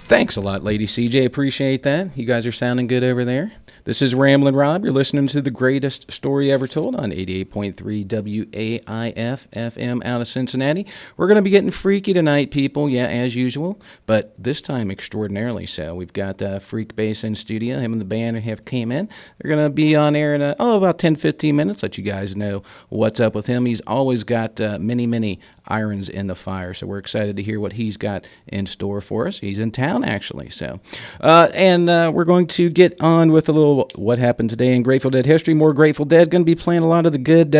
Thanks a lot, Lady CJ. Appreciate that. You guys are sounding good over there. This is Ramblin' Rob. You're listening to the greatest story ever told on 88.3 WAIF FM out of Cincinnati. We're going to be getting freaky tonight, people. Yeah, as usual, but this time extraordinarily so. We've got Freekbass in studio. Him and the band have came in. They're going to be on air in about 10, 15 minutes. Let you guys know what's up with him. He's always got many irons in the fire, so we're excited to hear what he's got in store for us. He's in town, actually. So, and we're going to get on with a little what happened today in Grateful Dead history. More Grateful Dead. Going to be playing a lot of the good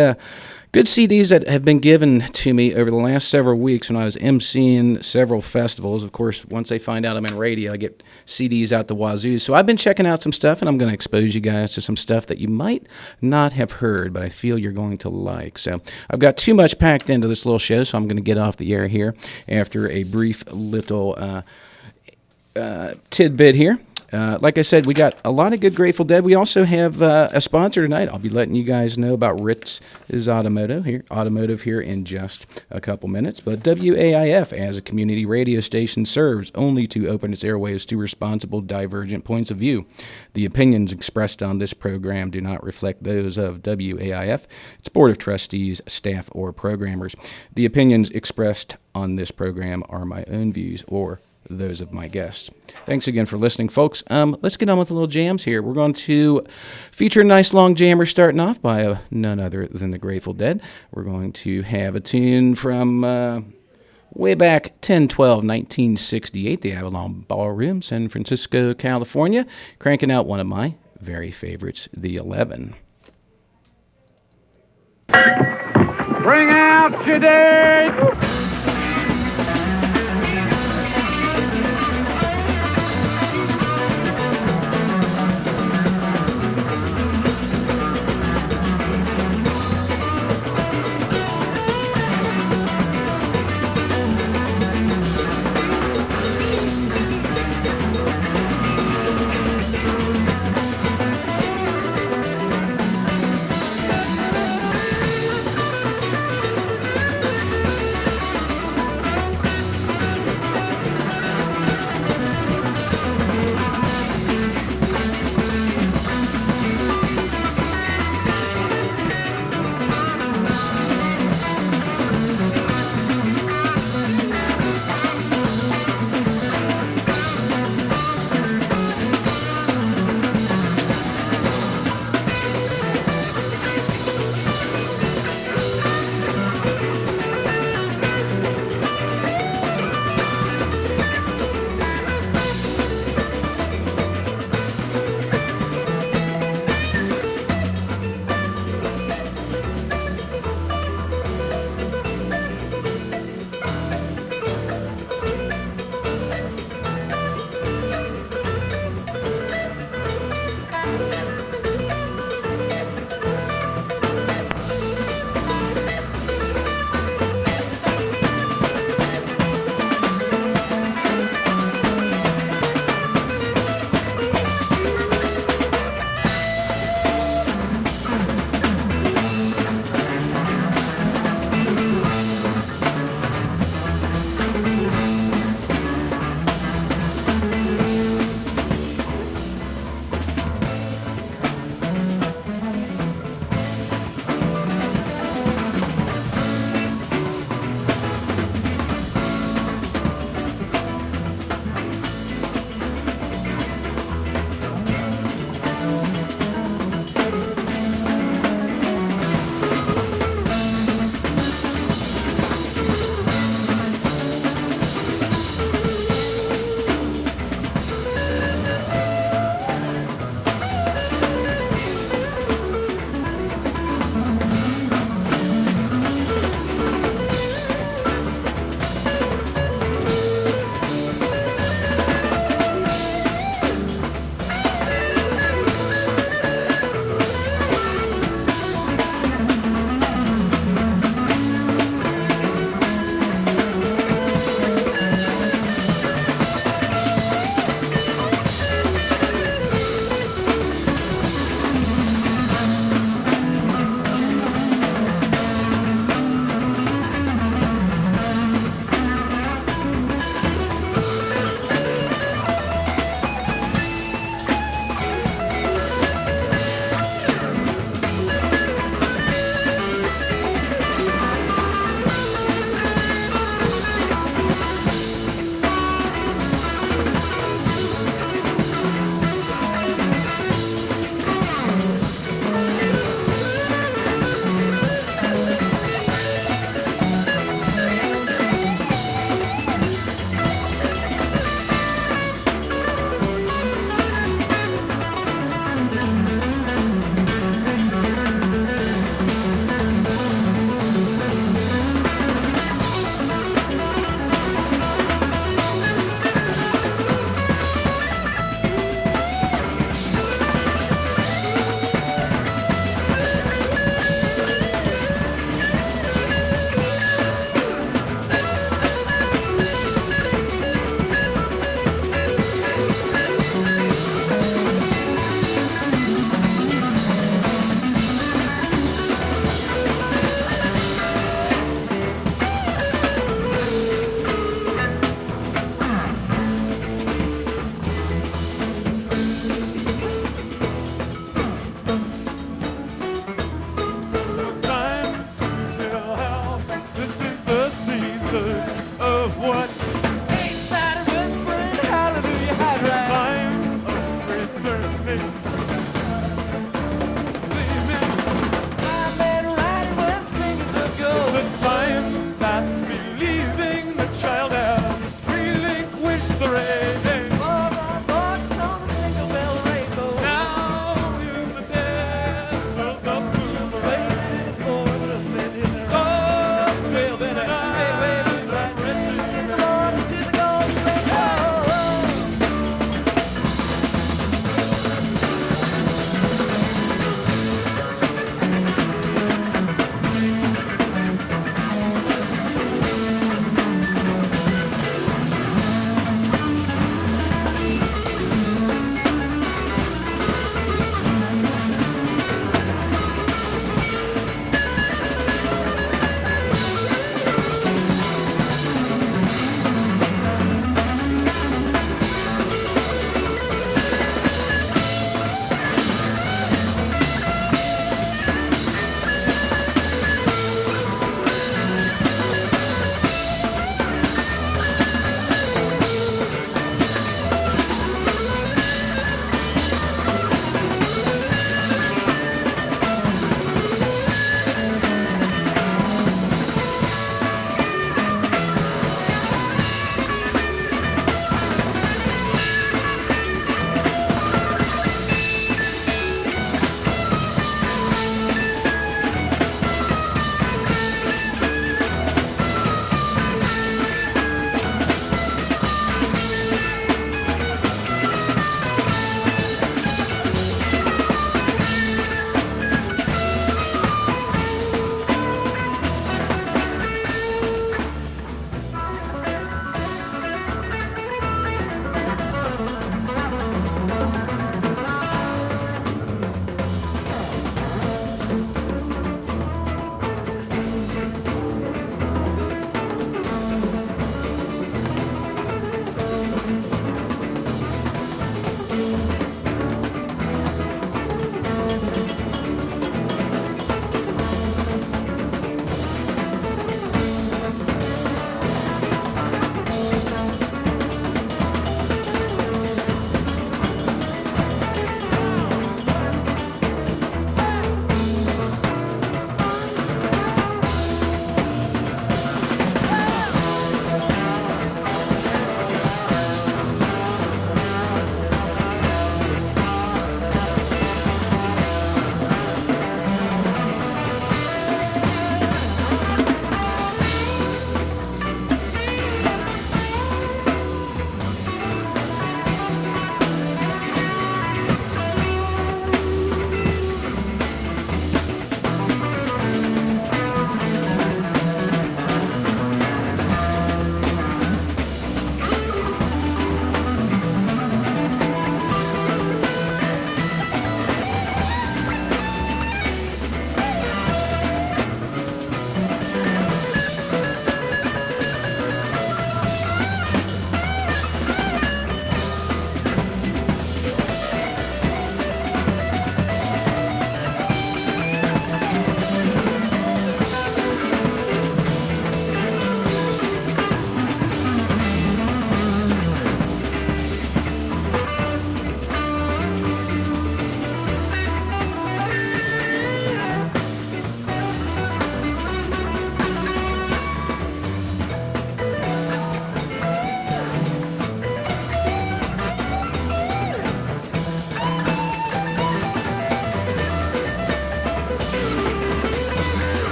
CDs that have been given to me over the last several weeks when I was emceeing several festivals. Of course, once they find out I'm in radio, I get CDs out the wazoo. So I've been checking out some stuff, and I'm going to expose you guys to some stuff that you might not have heard, but I feel you're going to like. So I've got too much packed into this little show, so I'm going to get off the air here after a brief little tidbit here. Like I said, we got a lot of good Grateful Dead. We also have a sponsor tonight. I'll be letting you guys know about Ritz's Automotive here in just a couple minutes. But WAIF, as a community radio station, serves only to open its airwaves to responsible, divergent points of view. The opinions expressed on this program do not reflect those of WAIF, its board of trustees, staff, or programmers. The opinions expressed on this program are my own views or those of my guests. Thanks again for listening, folks. Let's get on with the little jams here. We're going to feature a nice long jammer starting off by none other than the Grateful Dead. We're going to have a tune from way back 10/12/1968, the Avalon Ballroom, San Francisco, California, cranking out one of my very favorites, the 11. Bring out your date!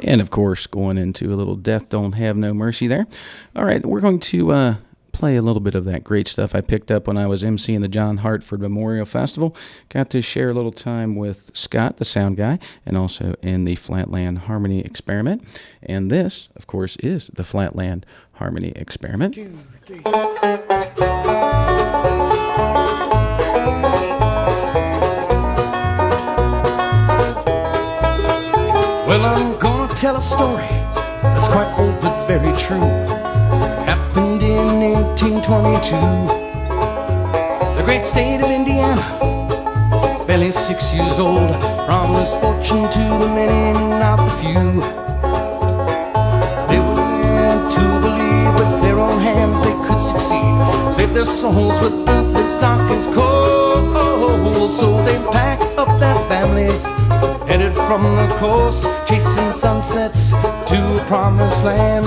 And of course, going into a little Death Don't Have No Mercy there. All right, we're going to play a little bit of that great stuff I picked up when I was emceeing the John Hartford Memorial Festival. Got to share a little time with Scott, the sound guy, and also in the Flatland Harmony Experiment. And this, of course, is the Flatland Harmony Experiment. 2, 3. Well, I'm gonna tell a story that's quite old but very true. Happened in 1822. The great state of Indiana, barely 6 years old, promised fortune to the many, not the few. They were led to believe with their own hands they could succeed, save their souls with earth as dark as coal. So they packed up their families, headed from the coast, chasing sunsets to a promised land.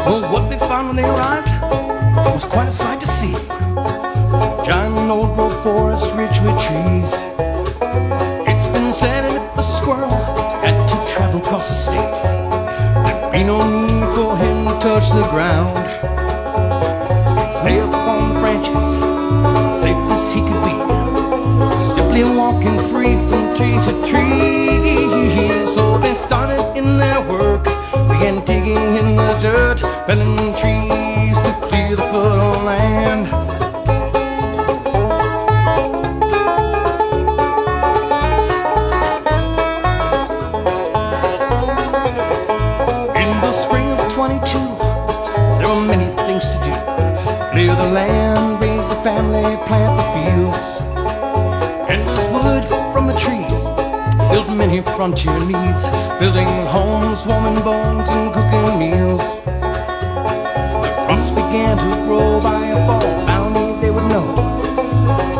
Well, what they found when they arrived was quite a sight to see. Giant old growth forest rich with trees. It's been said that if a squirrel had to travel across the state, there'd be no need for him to touch the ground. He'd stay up on the branches, safe as he could be, simply walking free from tree to tree. So they started in their work, began digging in the dirt, felling trees to clear the fertile land. In the spring of 22, there were many things to do. Clear the land, raise the family, plant the fields. Endless wood from the trees filled many frontier needs, building homes, warming bones, and cooking meals. The crops began to grow by a fall, bounty they would know,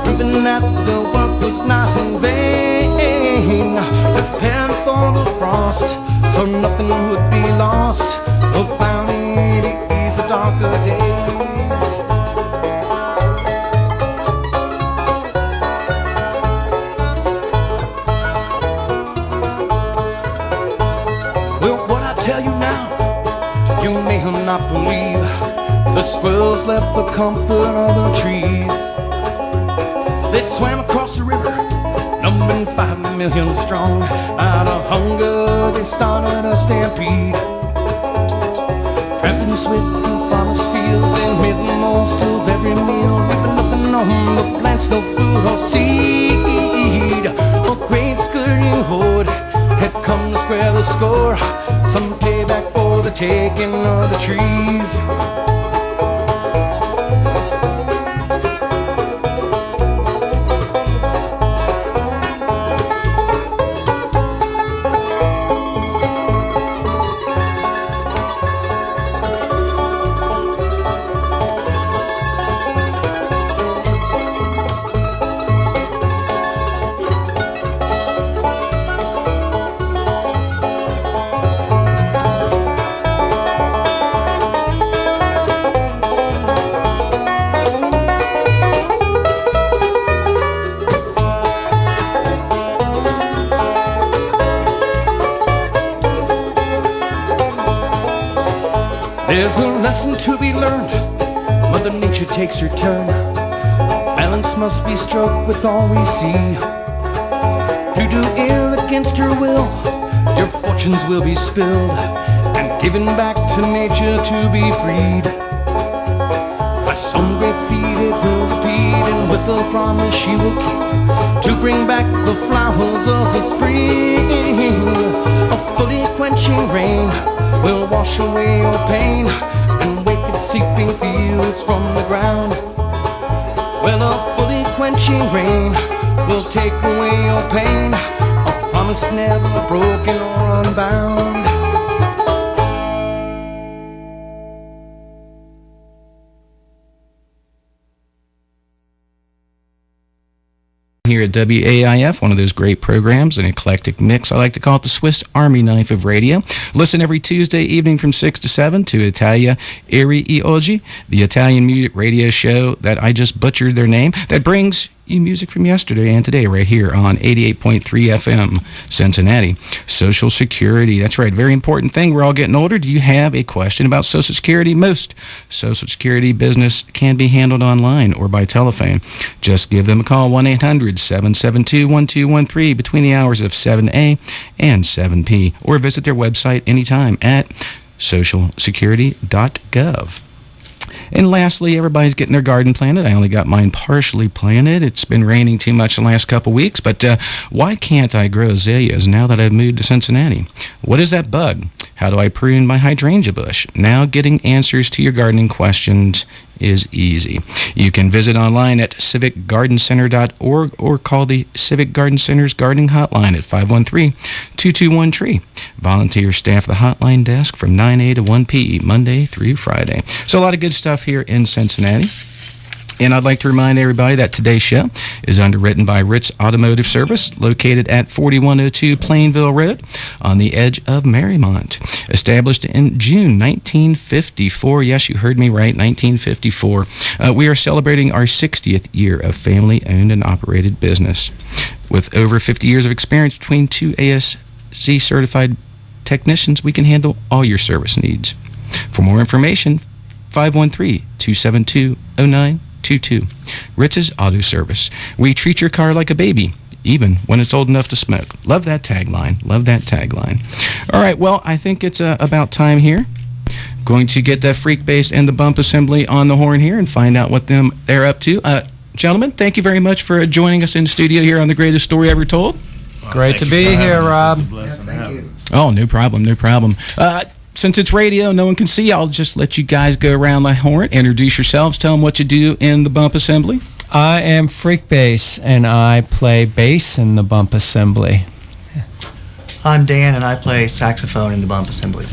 proving that the work was not in vain. Prepared for the frost, so nothing would be lost, a bounty to ease the darker days. Tell you now, you may not believe, the squirrels left the comfort of the trees. They swam across the river, numbering 5 million strong. Out of hunger they started a stampede, tramping swift through farmers' fields and made the most of every meal, leaving nothing on the plants, no food or seed. A great scurrying horde had come to square the score, some payback for the taking of the trees. There's a lesson to be learned, Mother Nature takes her turn. Balance must be struck with all we see. To do ill against her will, your fortunes will be spilled, and given back to nature to be freed. By some great feat it will repeat, and with a promise she will keep, to bring back the flowers of the spring. A fully quenching rain will wash away your pain, and wake up sleeping fields from the ground. Well, a fully quenching rain will take away your pain, a promise never broken or unbound. Here at WAIF, one of those great programs, an eclectic mix. I like to call it the Swiss Army knife of radio. Listen every Tuesday evening from 6 to 7 to Italia Iri e Oggi, the Italian music radio show that I just butchered their name, that brings you music from yesterday and today right here on 88.3 FM Cincinnati. Social Security, that's right, very important thing. We're all getting older. Do you have a question about Social Security? Most Social Security business can be handled online or by telephone. Just give them a call, 1-800-772-1213 between the hours of 7 and 7 p. or visit their website anytime at socialsecurity.gov. And lastly, everybody's getting their garden planted. I only got mine partially planted. It's been raining too much the last couple weeks, but why can't I grow azaleas now that I've moved to Cincinnati? What is that bug? How do I prune my hydrangea bush? Now getting answers to your gardening questions is easy. You can visit online at civicgardencenter.org or call the Civic Garden Center's gardening hotline at 513-221-TREE. Volunteer staff the hotline desk from 9 a to 1 p. Monday through Friday. So a lot of good stuff here in Cincinnati. And I'd like to remind everybody that today's show is underwritten by Ritz Automotive Service, located at 4102 Plainville Road on the edge of Marymount. Established in June 1954. Yes, you heard me right, 1954. We are celebrating our 60th year of family-owned and operated business. With over 50 years of experience between two ASC certified technicians, we can handle all your service needs. For more information, 513-272-0922. Ritz's Auto Service. We treat your car like a baby, even when it's old enough to smoke. Love that tagline. Love that tagline. All right, well, I think it's about time here. Going to get that Freekbass and the Bump Assembly on the horn here and find out what they're up to. Gentlemen, thank you very much for joining us in the studio here on The Greatest Story Ever Told. Great to be here, Rob. Oh, no problem, no problem. Since it's radio, no one can see. I'll just let you guys go around the horn, introduce yourselves, tell them what you do in the Bump Assembly. I am Freekbass, and I play bass in the Bump Assembly. I'm Dan, and I play saxophone in the Bump Assembly.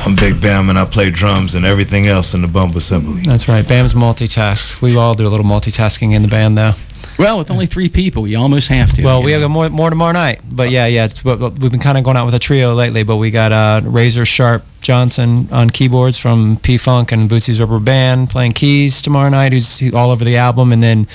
I'm Big Bam, and I play drums and everything else in the Bump Assembly. That's right. Bam's multitask. We all do a little multitasking in the band, though. Well, with only 3 people, you almost have to. Well, we have more tomorrow night. But yeah, we've been kind of going out with a trio lately, but we got Razor Sharp Johnson on keyboards from P-Funk and Bootsy's Rubber Band playing keys tomorrow night, who's all over the album, and then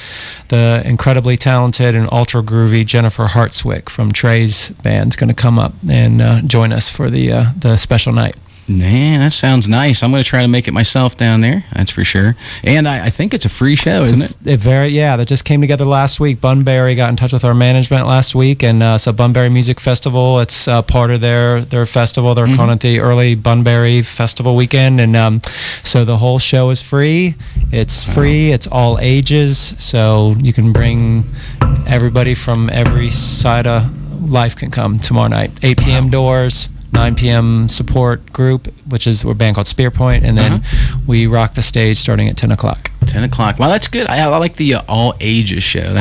the incredibly talented and ultra groovy Jennifer Hartswick from Trey's band's going to come up and join us for the special night. Man, that sounds nice. I'm going to try to make it myself down there, that's for sure. And I think it's a free show, isn't it? That just came together last week. Bunbury got in touch with our management last week, and so Bunbury Music Festival, it's part of their festival. They're calling it the Early Bunbury Festival Weekend, and so the whole show is free. It's free. It's all ages, so you can bring everybody from every side of life can come tomorrow night. 8 p.m. doors. 9 p.m. support group, which is a band called Spear Point, and then we rock the stage starting at 10 o'clock. 10 o'clock. Well, that's good. I like the all ages show.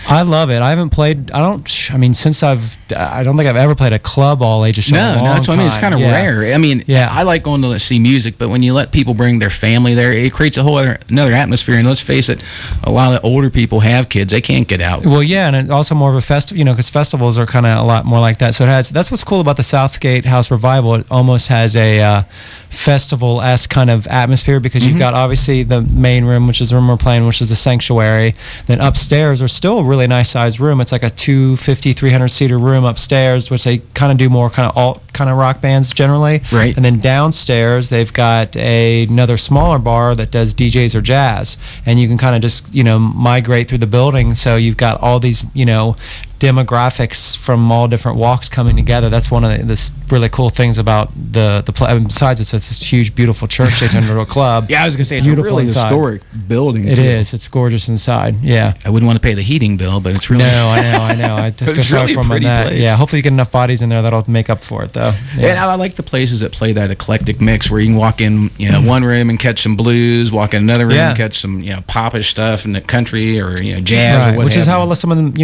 I love it. I haven't played. I don't think I've ever played a club all ages show. No, that's what I mean. It's kind of rare. I mean, I like going to see music, but when you let people bring their family there, it creates a whole another atmosphere. And let's face it, a lot of older people have kids. They can't get out. Well, yeah, and it's also more of a festival, because festivals are kind of a lot more like that. So that's what's cool about the Southgate House Revival. It almost has a festival-esque kind of atmosphere, because you've got obviously the main room, which is the room we're playing, which is the sanctuary. Then upstairs, there's still a really nice sized room. It's like a 250, 300-seater room upstairs, which they kind of do more kind of alt kind of rock bands generally. Right. And then downstairs, they've got another smaller bar that does DJs or jazz, and you can kind of just migrate through the building. So you've got all these demographics from all different walks coming together. That's one of the really cool things about the besides it's this huge beautiful church they turned into a club. Yeah, I was gonna say it's a really historic building. It is. It's gorgeous inside. Yeah. I wouldn't want to pay the heating bill, but it's really I know. I just it's really from pretty that. place. Yeah, hopefully you get enough bodies in there that'll make up for it though. Yeah. And I like the places that play that eclectic mix where you can walk in one room and catch some blues, walk in another room and catch some popish stuff in the country or jazz or whatever. Which is how some of them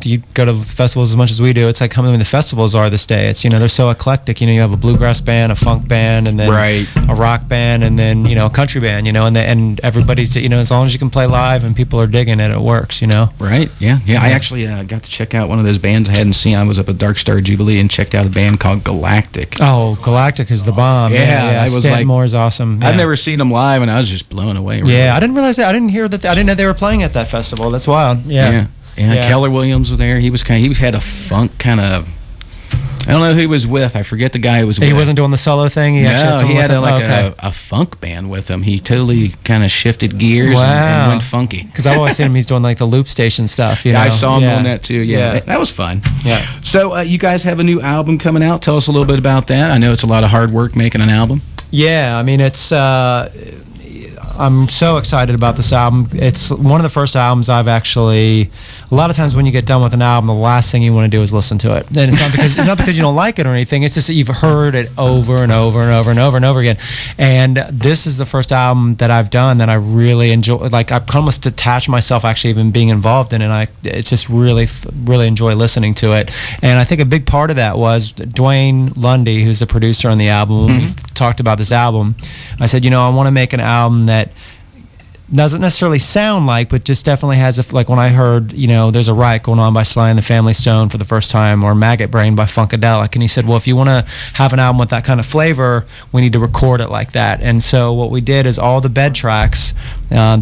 you go to to festivals as much as we do. It's like how many the festivals are this day. It's, they're so eclectic. You have a bluegrass band, a funk band, and then a rock band, and then, a country band, and everybody's, as long as you can play live and people are digging it, it works, Right, yeah. I actually got to check out one of those bands I hadn't seen. I was up at Dark Star Jubilee and checked out a band called Galactic. Oh, Galactic is the bomb. Yeah, I was Stan Moore is awesome. I've never seen them live, and I was just blown away. Really. Yeah, I didn't realize that. I didn't hear that. I didn't know they were playing at that festival. That's wild. Yeah. Keller Williams was there. He had a funk kind of. I don't know who he was with. I forget the guy who was with. He wasn't doing the solo thing? He had a funk band with him. He totally kind of shifted gears and went funky. Because I've always seen him, he's doing like the loop station stuff. I saw him doing that too. Yeah. That was fun. Yeah. So you guys have a new album coming out. Tell us a little bit about that. I know it's a lot of hard work making an album. Yeah, I mean, it's... I'm so excited about this album. It's one of the first albums I've actually... A lot of times when you get done with an album, the last thing you want to do is listen to it. And it's not because you don't like it or anything. It's just that you've heard it over and over and over and over and over again. And this is the first album that I've done that I really enjoy. Like, I've almost detached myself actually even being involved in it. It's just really enjoy listening to it. And I think a big part of that was Dwayne Lundy, who's the producer on the album. When we talked about this album, I said, I want to make an album that doesn't necessarily sound like, but just definitely has, like when I heard, there's a riot going on by Sly and the Family Stone for the first time, or Maggot Brain by Funkadelic, and he said, well, if you want to have an album with that kind of flavor, we need to record it like that. And so what we did is all the bed tracks,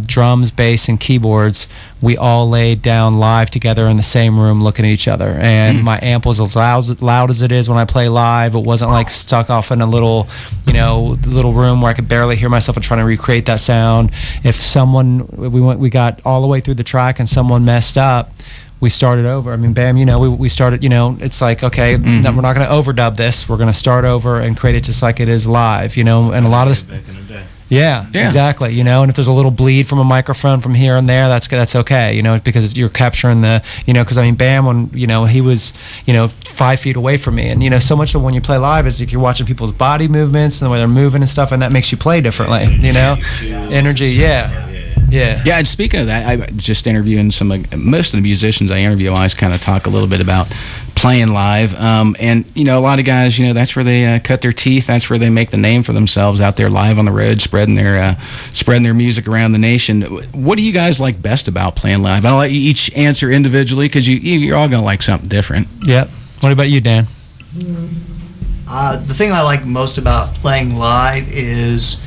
drums, bass, and keyboards, we all laid down live together in the same room looking at each other. And my amp was as loud as it is when I play live. It wasn't like stuck off in a little room where I could barely hear myself and trying to recreate that sound. If we got all the way through the track and someone messed up, we started over. I mean, bam, we started, it's like, okay, we're not going to overdub this. We're going to start over and create it just like it is live, and a lot of this... Back in the day. Yeah, exactly. And if there's a little bleed from a microphone from here and there, that's okay. Because you're capturing the, because I mean, Bam, when he was, 5 feet away from me, and so much of when you play live is like you're watching people's body movements and the way they're moving and stuff, and that makes you play differently. Energy, yeah. And speaking of that, I just interviewing most of the musicians I interview. I always kind of talk a little bit about playing live, and a lot of guys, that's where they cut their teeth. That's where they make the name for themselves out there live on the road, spreading their music around the nation. What do you guys like best about playing live? I'll let you each answer individually because you're all gonna like something different. Yep. What about you, Dan? The thing I like most about playing live is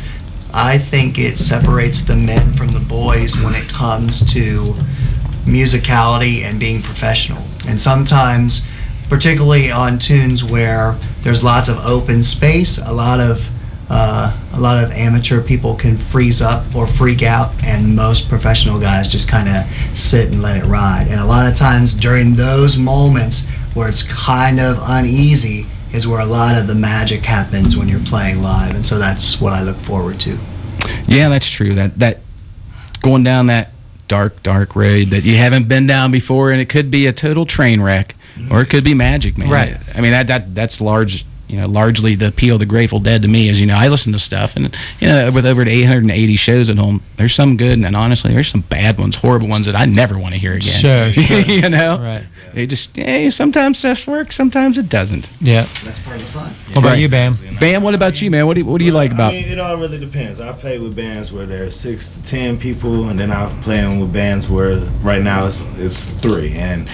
I think it separates the men from the boys when it comes to musicality and being professional. And sometimes, particularly on tunes where there's lots of open space, a lot of amateur people can freeze up or freak out, and most professional guys just kind of sit and let it ride. And a lot of times during those moments where it's kind of uneasy is where a lot of the magic happens when you're playing live, and so that's what I look forward to. Yeah, that's true. That going down that dark road that you haven't been down before, and it could be a total train wreck, or it could be magic, man. Right. I mean, that's largely the appeal of the Grateful Dead to me is, I listen to stuff, and, with over 880 shows at home, there's some good, and honestly, there's some bad ones, horrible ones that I never want to hear again. Sure. Right. They just, sometimes stuff works, sometimes it doesn't. Yeah. That's part of the fun. What about you, Bam? Bam, what about you, man? What do you like about? I mean, it all really depends. I've played with bands where there's 6 to 10 people, and then I've played with bands where right now it's 3, and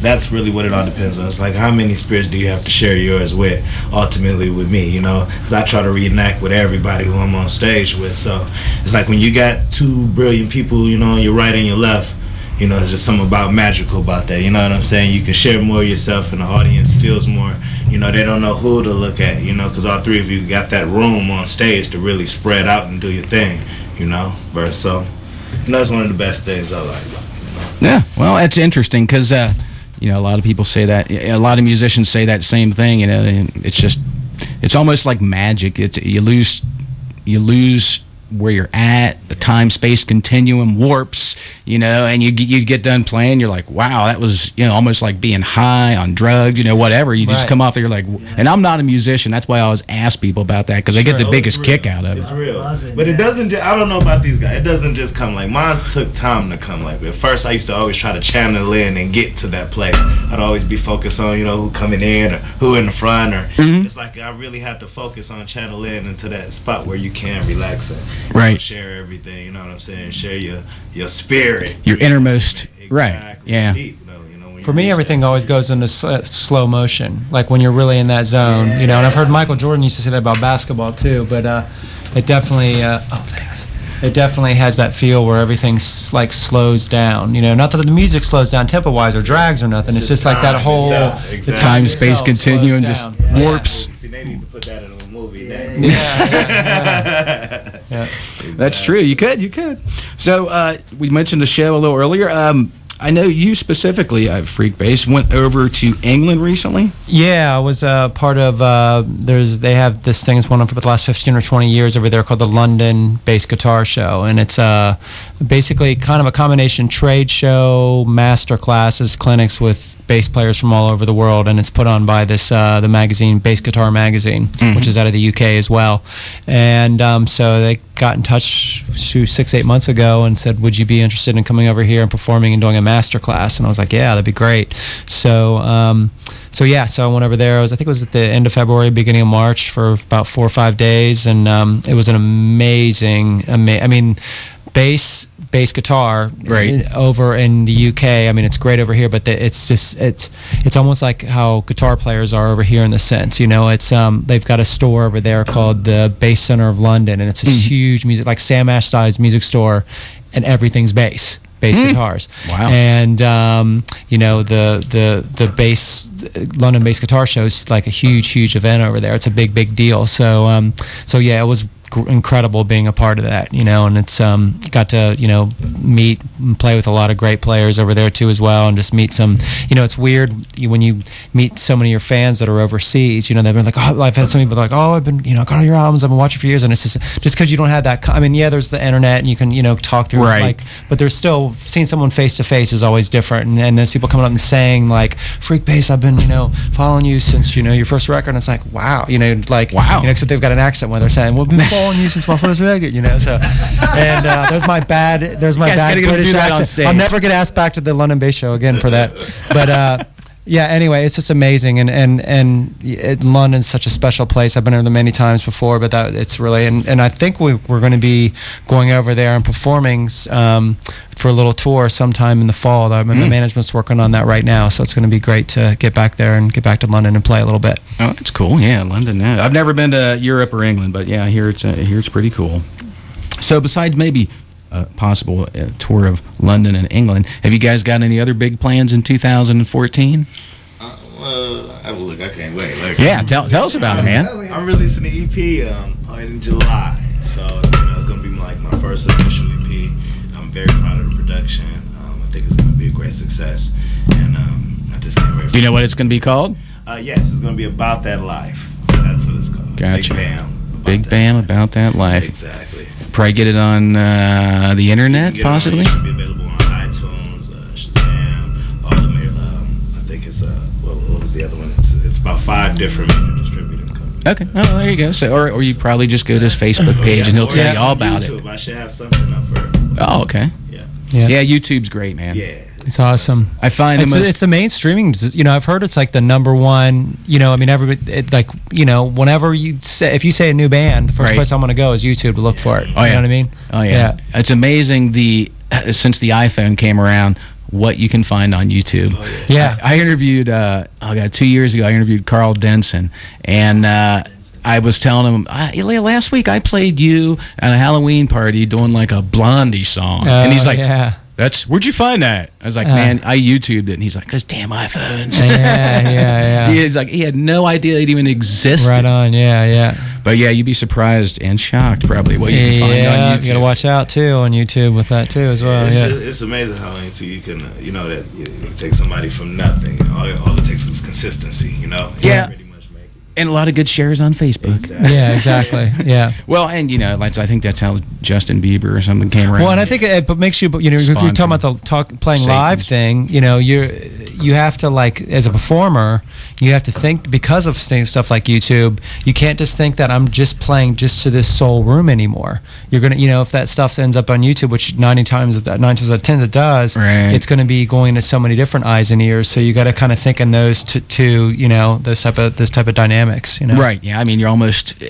that's really what it all depends on. It's like, how many spirits do you have to share yours with? Ultimately, with me, because I try to reenact with everybody who I'm on stage with. So it's like when you got 2 brilliant people, on your right and your left. It's just something magical about that. You know what I'm saying? You can share more of yourself, and the audience feels more. They don't know who to look at. Because all 3 of you got that room on stage to really spread out and do your thing. So that's one of the best things I like. Yeah, well, that's interesting because a lot of people say that. A lot of musicians say that same thing. And it's almost like magic. You lose where you're at, the time-space continuum warps, and you get done playing, you're like, wow, that was, almost like being high on drugs, whatever. You just come off there, you're like, and I'm not a musician. That's why I always ask people about that, because they get the biggest kick out of it. It's real. But it doesn't, I don't know about these guys. It doesn't just come like, mine's took time to come like. At first, I used to always try to channel in and get to that place. I'd always be focused on, who coming in or who in the front. Or it's like I really have to focus on channel in into that spot where you can relax and share everything, you know what I'm saying? Share your spirit. Your innermost, exactly. Right, yeah. Deep, for me, everything always goes into slow motion, like when you're really in that zone, And I've heard Michael Jordan used to say that about basketball too, but it definitely, it definitely has that feel where everything like slows down. Not that the music slows down tempo-wise or drags or nothing. It's just like that whole the time-space continuum just warps. See, they need to put that in a movie next. Yeah. That's true. You could. So we mentioned the show a little earlier. I know you specifically, Freekbass, went over to England recently. Yeah, I was part of, they have this thing that's went on for the last 15 or 20 years over there called the London Bass Guitar Show. And it's basically kind of a combination trade show, master classes, clinics with bass players from all over the world. And it's put on by this, the magazine, Bass Guitar Magazine, which is out of the UK as well. And so they got in touch 6-8 months ago and said, would you be interested in coming over here and performing and doing a master class? And I was like, yeah, that'd be great. So so I went over there. I think it was at the end of February, beginning of March, for about 4 or 5 days, and it was an amazing. Bass guitar over in the UK. It's great over here, but it's almost like how guitar players are over here in the sense, it's they've got a store over there called the Bass Center of London, and it's a huge music, like Sam Ashtay's music store, and everything's bass guitars. Wow. And the bass London Bass Guitar Show is like a huge event over there. It's a big deal. So yeah, it was incredible being a part of that, and it's got to meet and play with a lot of great players over there too as well, and just meet some, it's weird when you meet so many of your fans that are overseas, they've been like, oh, I've had some people like, oh, I've been, got all your albums, I've been watching for years, and it's just because you don't have that, there's the internet and you can, talk through it, but there's still, seeing someone face to face is always different, and there's people coming up and saying like, Freekbass, I've been, following you since, your first record, and it's like, wow, wow, except they've got an accent when they're saying, well, we've been following you since my first record, so, and there's my bad British accent. I'll never get asked back to the London Bass Show again for that, but yeah, anyway, it's just amazing, and London's such a special place. I've been there many times before, but it's really, and I think we're going to be going over there and performing for a little tour sometime in the fall. The management's working on that right now, so it's going to be great to get back there and get back to London and play a little bit. Oh, that's cool. Yeah, London. Yeah. I've never been to Europe or England, but yeah, I hear it's pretty cool. So besides maybe a possible tour of London and England, have you guys got any other big plans in 2014? Look, I can't wait. Yeah, tell us about it, man. I'm releasing the EP in July, so it's going to be like my first official EP. I'm very proud of the production. I think it's going to be a great success, and I just can't wait. Do you know what it's going to be called? Yes, it's going to be About That Life. So that's what it's called. Gotcha. Big Bam. About That Life. Exactly. Probably get it on the internet, possibly. It should be available on iTunes, Shazam, all the I think it's what was the other one? It's about 5 different major distributing companies. Okay. Oh, there you go. So, or you probably just go to his Facebook page and he'll tell you all about YouTube. it. I should have something up for. Oh, okay. Yeah. YouTube's great, man. Yeah. It's awesome. I find it's the main streaming. I've heard it's like the number one. Everybody whenever if you say a new band, the first place I'm going to go is YouTube to look for it. Oh, yeah. You know what I mean? Oh yeah. It's amazing since the iPhone came around, what you can find on YouTube. Oh, yeah. Yeah. I interviewed 2 years ago. I interviewed Carl Denson, and I was telling him last week I played you at a Halloween party doing like a Blondie song, and he's like, yeah. Where'd you find that? I was like, man, I YouTubed it. And he's like, those damn iPhones. Yeah. He's like, he had no idea it even existed. Right on, yeah. But yeah, you'd be surprised and shocked probably what you can find on YouTube. You got to watch out too on YouTube with that too as well. It's amazing how you can, that you take somebody from nothing. All it takes is consistency, Yeah. Pretty much make it. And a lot of good shares on Facebook. Exactly. Yeah, exactly. Yeah. Well, and I think that's how Justin Bieber or something came around. Well, and I think it makes you, you're talking about the playing live thing. You have to, like, as a performer, you have to think, because of stuff like YouTube, you can't just think that I'm just playing just to this sole room anymore. You're gonna, if that stuff ends up on YouTube, which 9 times out of 10 it does, right. It's going to be going to so many different eyes and ears. So you got to kind of think in those this type of dynamics. Right. Yeah. I mean, you're almost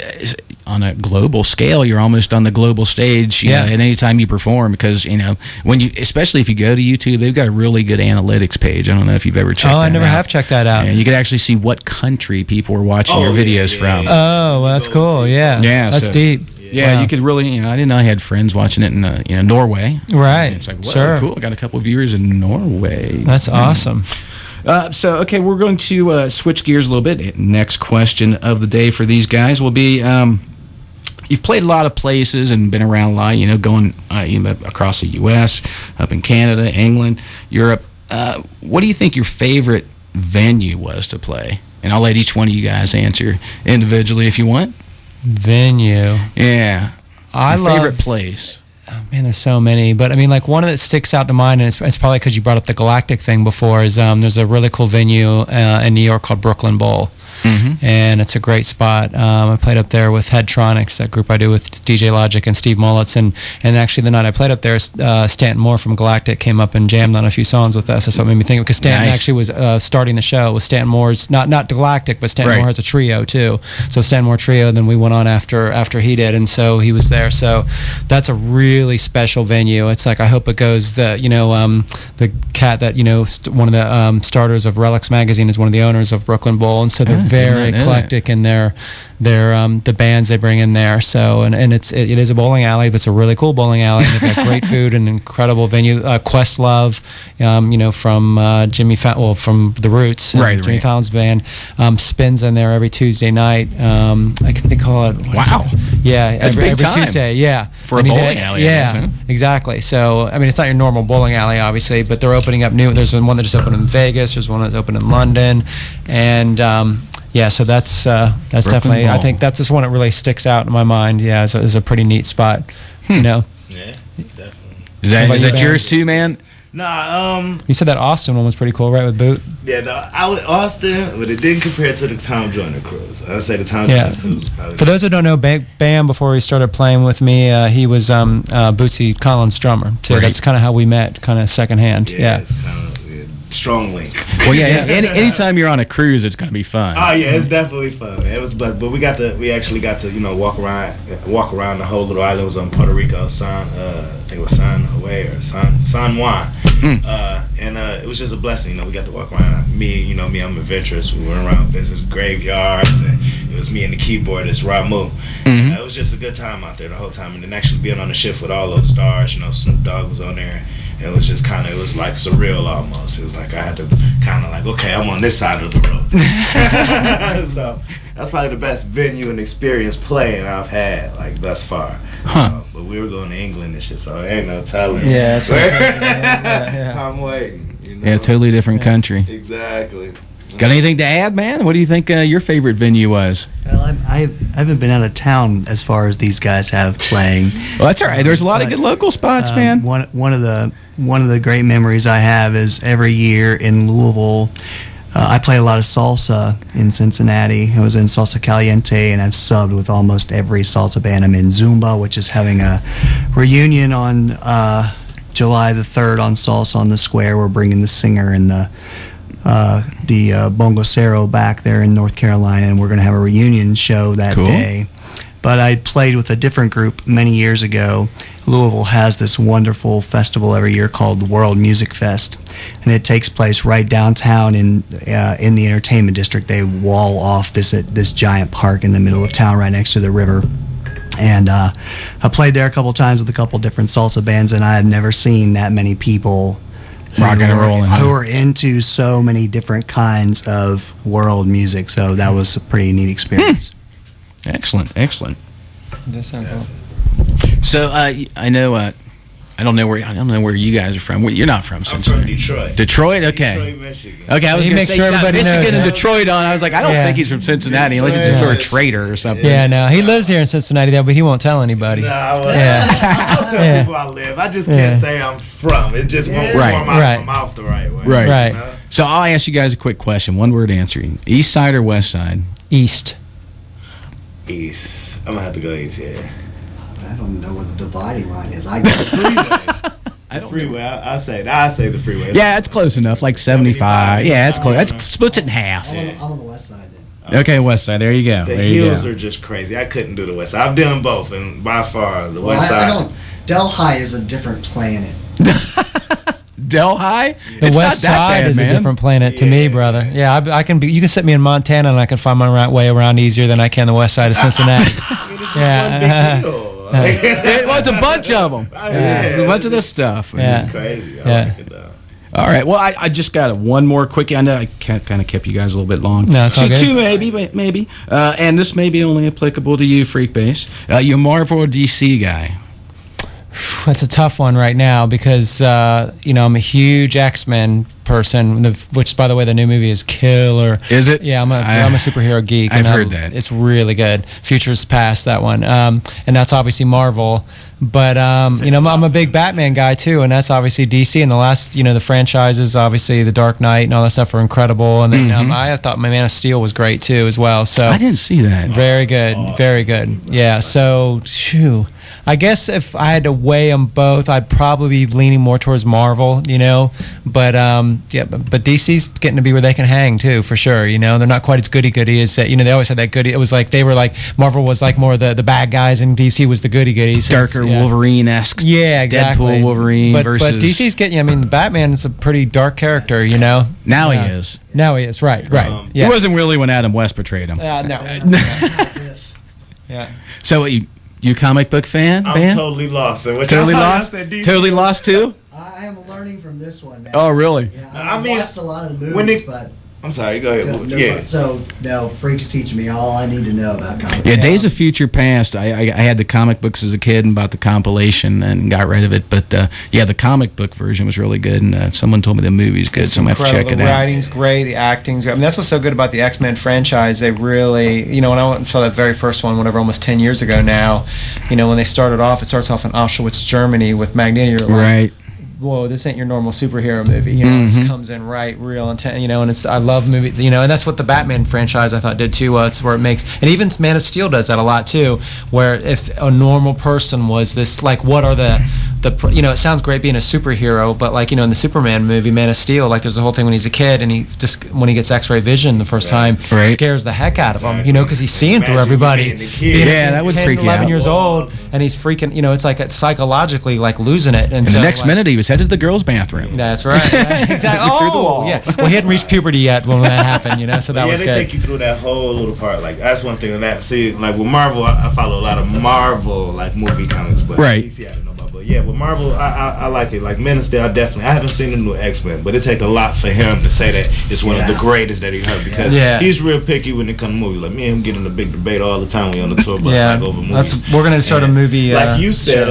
on a global scale. You're almost on the global stage. And any time you perform, because especially if you go to YouTube, they've got a really good analytics page. I don't know if you've ever checked. Oh, I never have checked that out. And you can actually see what country people are watching your videos from. Oh, well, that's cool. Yeah. Yeah. That's deep. Yeah, wow. You could really, I didn't know I had friends watching it in Norway. Right. And it's like, whoa, cool. I got a couple of viewers in Norway. That's awesome. Okay, we're going to switch gears a little bit. Next question of the day for these guys will be, you've played a lot of places and been around a lot, going across the U.S., up in Canada, England, Europe. What do you think your favorite venue was to play? And I'll let each one of you guys answer individually if you want. Venue. Yeah. Favorite place. Oh, man, there's so many, but I mean, like, one that sticks out to mind, and it's probably because you brought up the Galactic thing before, is there's a really cool venue in New York called Brooklyn Bowl. Mm-hmm. And it's a great spot. I played up there with Headtronics, that group I do with DJ Logic and Steve Mullitz, and actually the night I played up there, Stanton Moore from Galactic came up and jammed on a few songs with us. That's what made me think, because Stanton actually was starting the show with Stanton Moore's, not Galactic, but Stanton Moore has a trio too. So Stanton Moore trio, then we went on after he did, and so he was there. So that's a really special venue. It's like, I hope it goes, the cat that, one of the starters of Relics Magazine is one of the owners of Brooklyn Bowl, and so they're very eclectic in their the bands they bring in there. So and it is a bowling alley, but it's a really cool bowling alley. And they've got great food and incredible venue. Questlove, from Jimmy from the Roots, Jimmy Fallon's band, spins in there every Tuesday night. I think they call it. Wow. Yeah, that's every time. Tuesday. Yeah, for a bowling alley. Yeah, exactly. So I mean, it's not your normal bowling alley, obviously, but they're opening up new. There's one that just opened in Vegas. There's one that's opened in London, and yeah, so that's definitely. Ball. I think that's just one that really sticks out in my mind. Yeah, is a pretty neat spot. Yeah, definitely. Is that yours too, man? Nah, you said that Austin one was pretty cool, right, with Boot? Yeah, no, I was Austin, but it didn't compare to the Tom Joyner cruise. I'd say the Tom Joyner cruise was probably. For those who don't know, Bam, before he started playing with me, he was Bootsy Collins' drummer too. Right. That's kind of how we met, kind of secondhand. Yeah. It's kind of strong link. Well, yeah. Anytime you're on a cruise, it's gonna be fun. Oh yeah, it's definitely fun. Man. It was, but we actually got to walk around the whole little island. It was on Puerto Rico, I think it was San Juan, and it was just a blessing. We got to walk around. Me, I'm adventurous. We went around visiting graveyards, and it was me and the keyboardist Ramu. Mm-hmm. It was just a good time out there the whole time, and then actually being on the ship with all those stars. Snoop Dogg was on there. It was just it was like surreal almost. It was like I had to okay, I'm on this side of the road. So that's probably the best venue and experience playing I've had thus far. Huh. So, but we were going to England and shit, so ain't no telling. Yeah, that's right. I'm waiting. Yeah, totally different country. Exactly. Got anything to add, man? What do you think your favorite venue was? Well, I haven't been out of town as far as these guys have playing. Well, that's all right. There's a lot of good local spots, man. One of the great memories I have is every year in Louisville. I play a lot of salsa in Cincinnati. I was in Salsa Caliente, and I've subbed with almost every salsa band. I'm in Zumba, which is having a reunion on July the 3rd on Salsa on the Square. We're bringing the singer and the bongocero back there in North Carolina, and we're going to have a reunion show that day. But I played with a different group many years ago. Louisville has this wonderful festival every year called the World Music Fest, and it takes place right downtown in the entertainment district. They wall off this giant park in the middle of town right next to the river. And I played there a couple times with a couple different salsa bands, and I have never seen that many people rocking and rolling, who are into so many different kinds of world music. So that was a pretty neat experience. Excellent. That sounds cool. So I know I don't know where you guys are from. You're not from Cincinnati. I'm from Detroit. Detroit? Okay. Detroit, Michigan. Okay, I was He going to makes say, sure everybody knows, Michigan and yeah. Detroit on. I was like, I don't Yeah. think he's from Cincinnati unless he's just for a traitor or something. Yeah, no, he lives here in Cincinnati though, but he won't tell anybody. Nah, Yeah. I'll tell Yeah. people I live. I just can't say I'm from. It just won't Right. form out Right. my mouth the right way. Right. Right. You know? So I'll ask you guys a quick question. One word answering. East side or west side? East. East. I'm going to have to go east, yeah. I don't know what the dividing line is. I go freeway. I don't Freeway. I say the freeway. Yeah, it's close enough. Like 75. Yeah, it's close. That splits it in half. I'm on the west side then. Okay, west side. There you go. The There you hills go. are just crazy. I couldn't do the west side. I've done both, and by far the Well, west I side. don't. Delhi is a different planet. Delhi? The It's west not that side bad, is man. a different planet to me, brother. Yeah, I can be. You can set me in Montana, and I can find my way around easier than I can the west side of Cincinnati. I mean, it's just Yeah. one big hill. Well, it's a bunch of them. It's a bunch of this stuff. Yeah. It's crazy. I Yeah. like it though. All right. Well, I just got one more quickie. I know I kind of kept you guys a little bit long. No, it's all good. Two maybe. And this may be only applicable to you, Freekbass. You a Marvel or DC guy? That's a tough one right now because I'm a huge X-Men person. Which, by the way, the new movie is killer. Is it? Yeah, I'm a superhero geek. I've and heard that. It's really good. Futures Past, that one, and that's obviously Marvel. But I'm a big Batman guy too, and that's obviously DC. And the last, the franchises, obviously the Dark Knight and all that stuff are incredible. And then I thought my Man of Steel was great too as well. So I didn't see that. very good, very good. Yeah. So, I guess if I had to weigh them both, I'd probably be leaning more towards Marvel. But but DC's getting to be where they can hang too, for sure. They're not quite as goody as that. They always had that goody. It was like they were like Marvel was like more the bad guys, and DC was the goodies. Darker Wolverine-esque. Yeah, exactly. Deadpool Wolverine but versus. DC's getting. Batman is a pretty dark character. Now he is. Now he is. Right. Yeah. He wasn't really when Adam West portrayed him. No. Yeah. So you comic book fan? I'm man? totally lost. So what Totally y'all- I lost. said DC. Totally lost too. I am learning from this one, man. Oh, really? Yeah, I I've mean, watched a lot of the when movies, they- but I'm sorry. Go ahead. Yeah. So no, Freaks teach me all I need to know about comic Yeah, books. Days of Future Past. I had the comic books as a kid and bought the compilation and got rid of it. But the comic book version was really good, and someone told me the movie's good, so I'm gonna have to check it The out. writing's great, the acting's great. I mean, that's what's so good about the X-Men franchise. They really, when I went and saw that very first one, whatever, almost 10 years ago now, when they started off, it starts off in Auschwitz, Germany with Magneto. You're like, Right. whoa, this ain't your normal superhero movie. It comes in right, real intent. And I love movies. And that's what the Batman franchise I thought did too. It's where it makes, and even Man of Steel does that a lot too. Where if a normal person was this, like, what are the it sounds great being a superhero, but like in the Superman movie, Man of Steel, like there's a whole thing when he's a kid and he just when he gets X-ray vision the first time, Right. scares the heck out of him. Exactly. Because he's seeing through Imagine everybody. being the kid. Being Yeah, that would 10, freak you 11 out. years old, and he's freaking. It's like it's psychologically like losing it. And And so, the next like, minute, he was headed to the girls' bathroom. that's right. Exactly. Through the wall. Yeah. Well, he hadn't reached puberty yet when that happened, so that Yeah, was they good. take you through that whole little part. Like that's one thing. And that see, like with Marvel, I follow a lot of Marvel like movie comics, but Right. DC I don't know about. But yeah, with Marvel, I like it. Like Men of Steel, I haven't seen the new X-Men, but it take a lot for him to say that it's one of the greatest that he heard because Yeah. he's real picky when it comes to movies. Like me and him get in a big debate all the time. We on the tour bus like over movies. We're gonna start a And movie. like you said,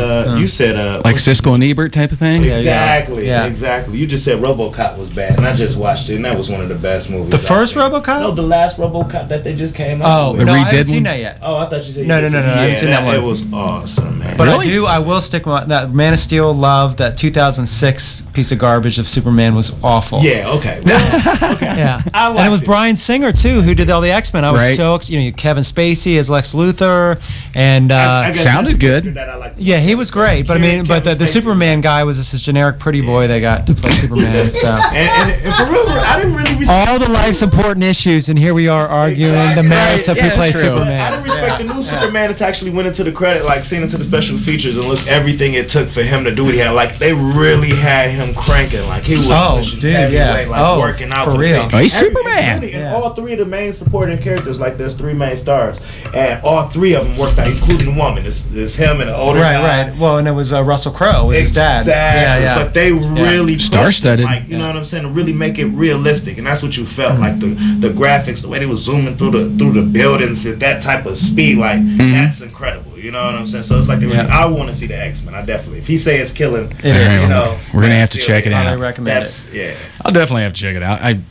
Like Siskel and Ebert type of thing? Exactly, Yeah. exactly. You just said RoboCop was bad, and I just watched it, and that was one of the best movies. The I've first seen. RoboCop? No, the last RoboCop that they just came out Oh, with. no, I haven't redid seen one? that yet. Oh, I thought you said No, you no, said- no, I haven't yeah, seen that one. It was awesome, man. But Really? I will stick with that Man of Steel. Love that 2006 piece of garbage of Superman was awful. yeah, okay. Well, okay. Yeah, I and it was liked it. Bryan Singer too, who did all the X-Men. I was Right. so Kevin Spacey as Lex Luthor, and I guess Sounded that's the good. character that I like. yeah, he was great. But I mean, but the Kevin Spacey. Superman guy was just this generic pretty boy they got to play Superman. So And for real, I didn't really respect. all the life's important issues, and here we are arguing the Exactly. merits of Right. who plays Yeah, true. Superman. I didn't respect the new Superman that actually went into the credit, like seen into the special features and looked everything it took for him to do what he had. Like they really had him cranking, like he was pushing dude, heavyweight, yeah. like working out for the real. scene. Oh, he's Every- Superman. really, and Yeah. all three of the main supporting characters, like there's three main stars, and all three of them worked out, including the woman. It's him and the older guy. Right. Well, and it was Russell Crowe with his dad. Exactly. Yeah. But they really pushed it, Star-studded. like you know what I'm saying, to really make it realistic, and that's what you felt like the graphics, the way they was zooming through the buildings at that type of speed, like that's incredible. You You know what I'm saying? So it's like I want to see the X-Men. I definitely. If he say it's killing, it is. You know, we're gonna have to check it out. I recommend it. Yeah. I'll definitely have to check it out. I've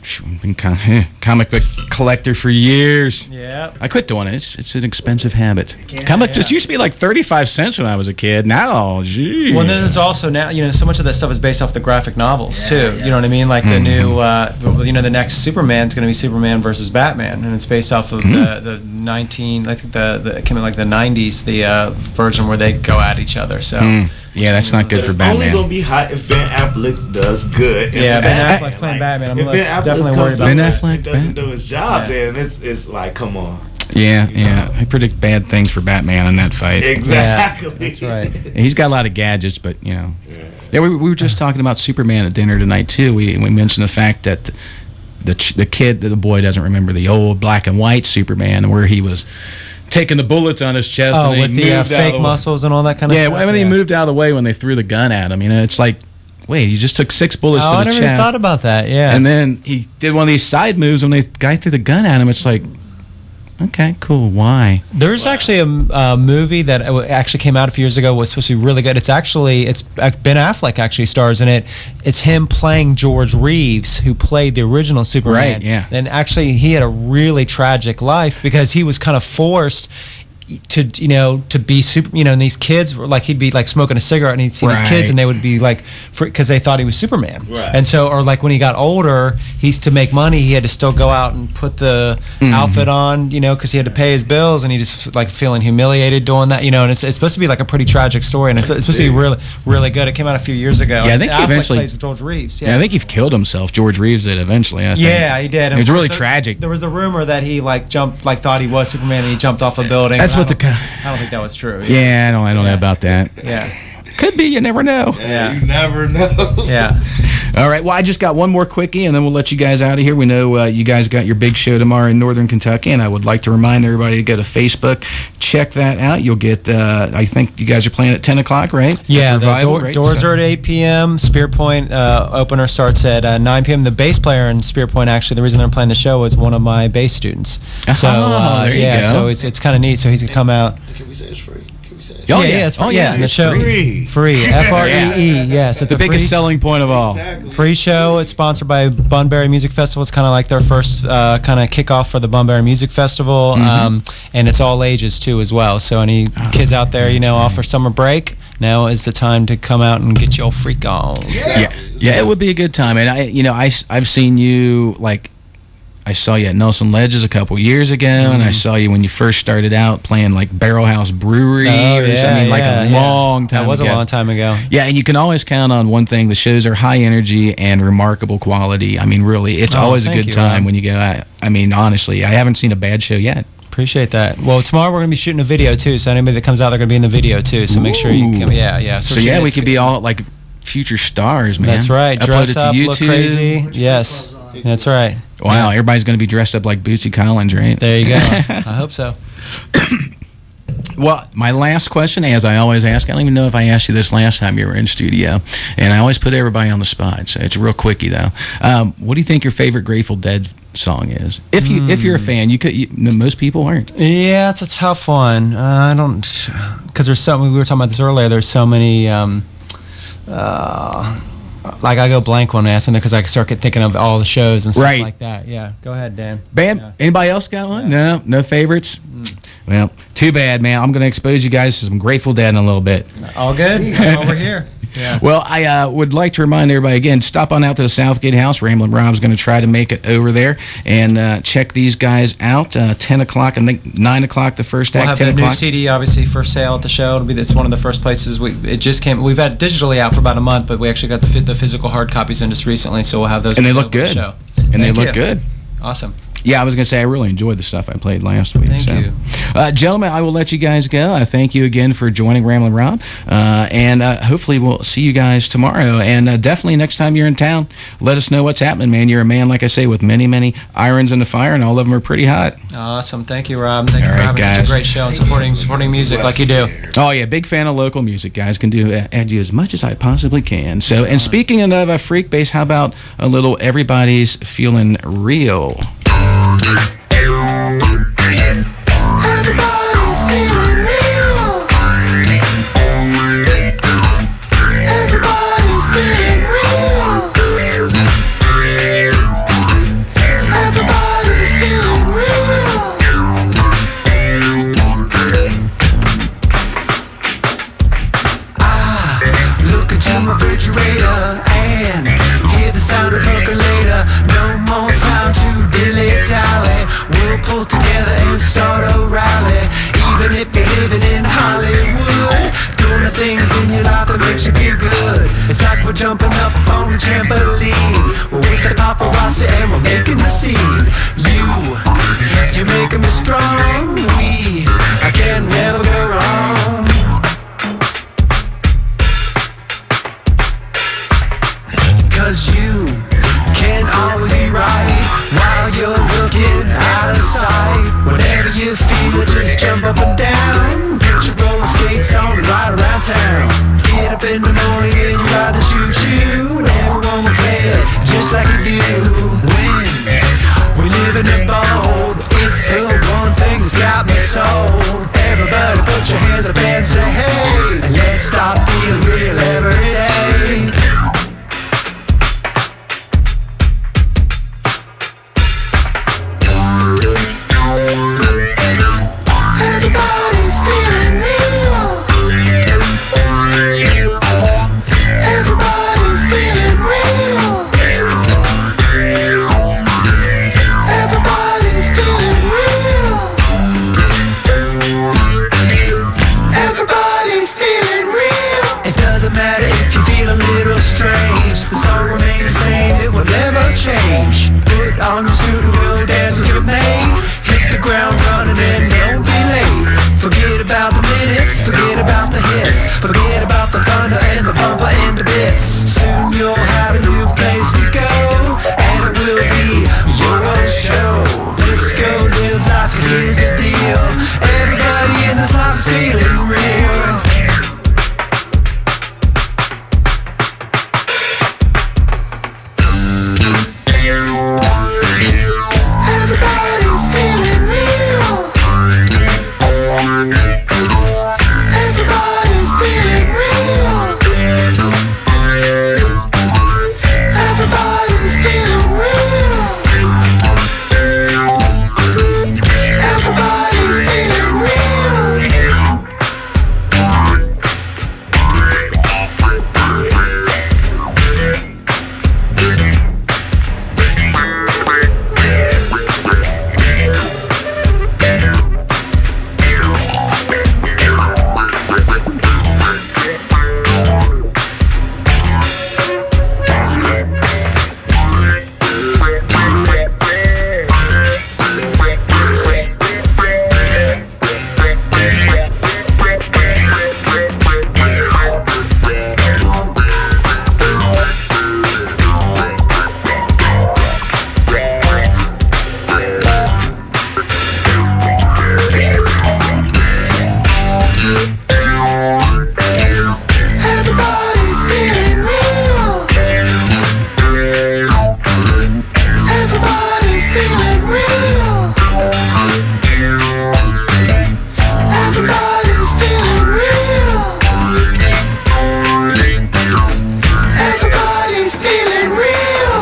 been comic book collector for years. Yeah. I quit doing it. It's an expensive habit. Comic just used to be like 35 cents when I was a kid. Now, geez. Well, then there's also now, so much of that stuff is based off the graphic novels too. Yeah. You know what I mean? Like the new, the next Superman's going to be Superman versus Batman, and it's based off of the 19, I think it came in like the 90s, the version where they go at each other. So. Yeah, that's not good for Batman. It's only gonna be hot if Ben Affleck does good. Yeah, Ben Affleck's playing Batman. I'm definitely worried about Ben that. Affleck doesn't do his job, then it's like, come on. Yeah. I predict bad things for Batman in that fight. Exactly. Yeah, that's right. He's got a lot of gadgets, but Yeah, we were just talking about Superman at dinner tonight too. We mentioned the fact that the boy doesn't remember the old black and white Superman where he was taking the bullets on his chest. Oh, with the fake muscles and all that kind of stuff? Yeah, when he moved out of the way when they threw the gun at him. It's like, wait, you just took 6 bullets to the chest. I never even thought about that, yeah. And then he did one of these side moves when the guy threw the gun at him. It's like, okay, cool, why? There's actually a movie that actually came out a few years ago, was supposed to be really good. It's Ben Affleck actually stars in it. It's him playing George Reeves, who played the original Superman. Right, yeah. And actually, he had a really tragic life because he was kind of forced to be super, and these kids were like, he'd be like smoking a cigarette and he'd see these kids and they would be like, because they thought he was Superman. Right. And so, or like when he got older, to make money, he had to still go out and put the outfit on, because he had to pay his bills, and he just like feeling humiliated doing that, and it's supposed to be like a pretty tragic story, and it's supposed to be really, really good. It came out a few years ago. Yeah, I think he eventually plays George Reeves. Yeah, I think he killed himself. George Reeves did eventually. I think. Yeah, he did. It was really tragic. There was the rumor that he like jumped, like thought he was Superman, and he jumped off a building. That's what I don't think that was true. Yeah, I don't know about that. Yeah. Could be, you never know. Yeah, you never know. Yeah. All right, well, I just got one more quickie, and then we'll let you guys out of here. We know you guys got your big show tomorrow in Northern Kentucky, and I would like to remind everybody to go to Facebook, check that out. You'll get, I think you guys are playing at 10 o'clock, right? Yeah, the doors are at 8 p.m. Spear Point opener starts at 9 p.m. The bass player in Spear Point, actually, the reason they're playing the show is one of my bass students. So, there you go. So it's kind of neat, so he's going to come out. Can we say it's free? Oh, yeah, it's free. Yeah, the show free. Free. F-R-E-E. Yes, it's the biggest selling point of all. Exactly. Free show. It's sponsored by Bunbury Music Festival. It's kind of like their first kind of kickoff for the Bunbury Music Festival, and it's all ages too as well. So any kids out there, off for summer break, now is the time to come out and get your freak on. Yeah, it would be a good time. And I've seen you like. I saw you at Nelson Ledges a couple years ago, and I saw you when you first started out playing like Barrel House Brewery. A long time ago. That was a long time ago. Yeah, and you can always count on one thing. The shows are high energy and remarkable quality. I mean, really, it's always a good time when you go out. I mean, honestly, I haven't seen a bad show yet. Appreciate that. Well, tomorrow we're going to be shooting a video, too, so anybody that comes out, they're going to be in the video, too, so make sure you come. Yeah. So we could be all like future stars, man. That's right. Dress Upload it up, to YouTube. look crazy. Yes. That's right. Wow, everybody's going to be dressed up like Bootsy Collins, right? There you go. I hope so. Well, my last question, as I always ask, I don't even know if I asked you this last time you were in studio, and I always put everybody on the spot, so it's a real quickie, though. What do you think your favorite Grateful Dead song is? If you're a fan, most people aren't. Yeah, it's a tough one. I don't, because there's something, we were talking about this earlier, there's so many, like I go blank when I ask them because I start thinking of all the shows and stuff like that. Yeah, go ahead, Dan. Bam. Yeah. Anybody else got one? Yeah. No favorites. Well, too bad, man. I'm going to expose you guys to some Grateful Dead in a little bit. All good. That's why we're here. Yeah. Well, I would like to remind everybody again, stop on out to the Southgate House. Ramblin' Rob's going to try to make it over there and check these guys out. 10 o'clock, I think 9 o'clock the first act. We'll have 10 the o'clock. new CD obviously for sale at the show. It's one of the first places it just came. We've had it digitally out for about a month, but we actually got the physical hard copies in just recently, so we'll have those. And they look good. And they look good. Awesome. Yeah, I was going to say I really enjoyed the stuff I played last week. Thank you. Gentlemen, I will let you guys go. I thank you again for joining Ramblin' Rob. And hopefully we'll see you guys tomorrow. And definitely next time you're in town, let us know what's happening, man. You're a man, like I say, with many, many irons in the fire, and all of them are pretty hot. Awesome. Thank you, Rob. Thank you for having such a great show and supporting music like you do. Oh, yeah. Big fan of local music, guys. Can do as much as I possibly can. So, and speaking of a Freekbass, how about a little Everybody's Feelin' Real? Everybody's feeling real. refrigerator and hear the sound of percolator. No more time to dilly-dally. We'll pull together and start a rally. Even if you're living in Hollywood, doing the things in your life that makes you feel good. It's like we're jumping up on a trampoline. We're with the paparazzi and we're making the scene. You're making me strong. I can never go wrong. Cause you can always be right while you're looking out of sight. Whatever you feel, just jump up and down. Get your roller skates on and ride around town. Get up in the morning and you ride the choo-choo. And everyone will play it just like you do. When we live in a bold, it's the one thing that's got me sold. Everybody put your hands up and say hey, and let's start feeling real every day. Everybody's feeling real. Everybody's feeling real. Everybody's feeling real. Everybody's feeling real. It doesn't matter if you feel a little strange. The song remains the same, it will never change. Put on your suit and go dance with your mate. Hit the ground running and don't be late. Forget about the minutes, forget about the hits. Forget about the thunder and the bumper and the bits. Soon you'll have a new place to go, and it will be your own show. Let's go live life, 'cause here's the deal. Everybody in this life is feeling real. Everybody's feeling real. Everybody's feeling real. Everybody's feeling real. Everybody's feeling real. Everybody's feeling real. Everybody's feeling real. Everybody's feeling real. Everybody's feeling real.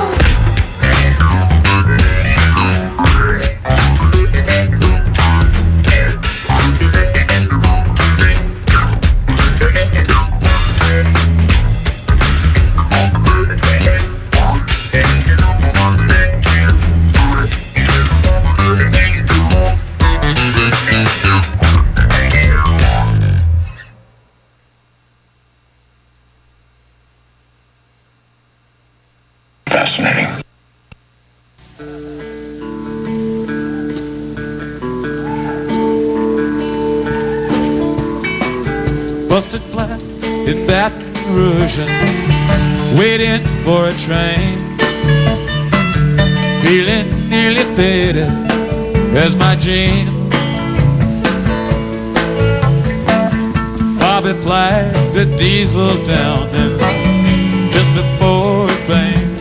Fascinating. Busted flat in Baton Rouge, waiting for a train. Feeling nearly faded as my jeans. Bobby flagged a diesel down and just before it rained,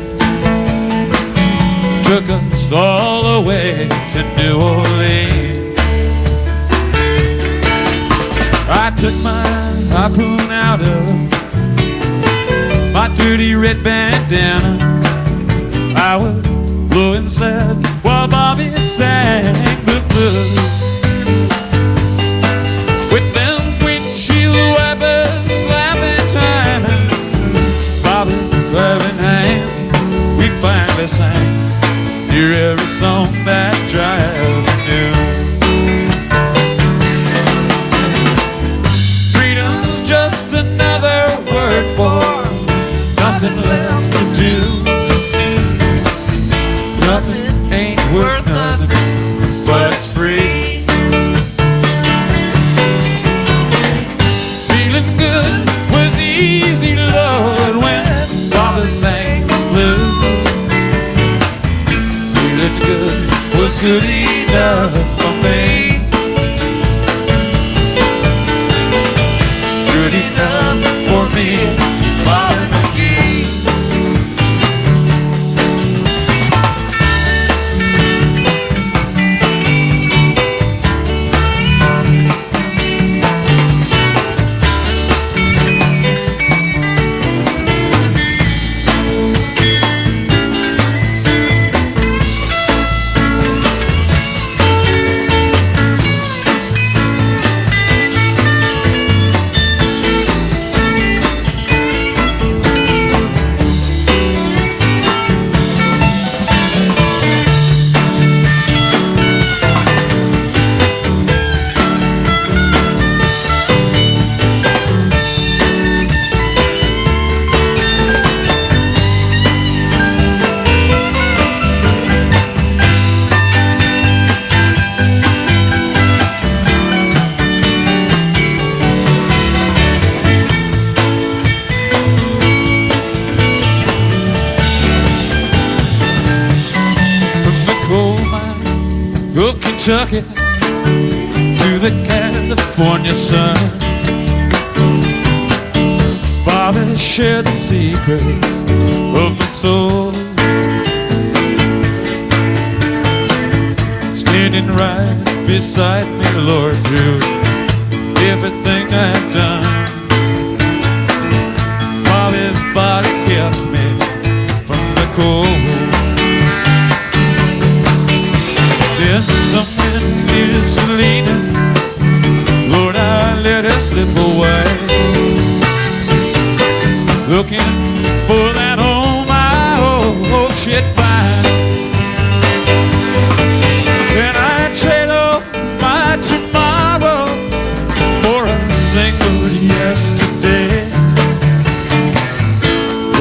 took us all the way to New Orleans. I took my harpoon out of my dirty red bandana. I was blue and sad while Bobby sang the blues. With them windshield wipers slapping time, good enough for me. Good enough for me, Bobby McGee. Kentucky to the California sun. Bobby shared the secrets of the soul, standing right beside me, Lord, through everything I've done. Bobby's body kept me from the cold. Somewhere near Salinas, Lord, I let her slip away, looking for that home I hope she'd find. And I trade off my tomorrow for a single yesterday,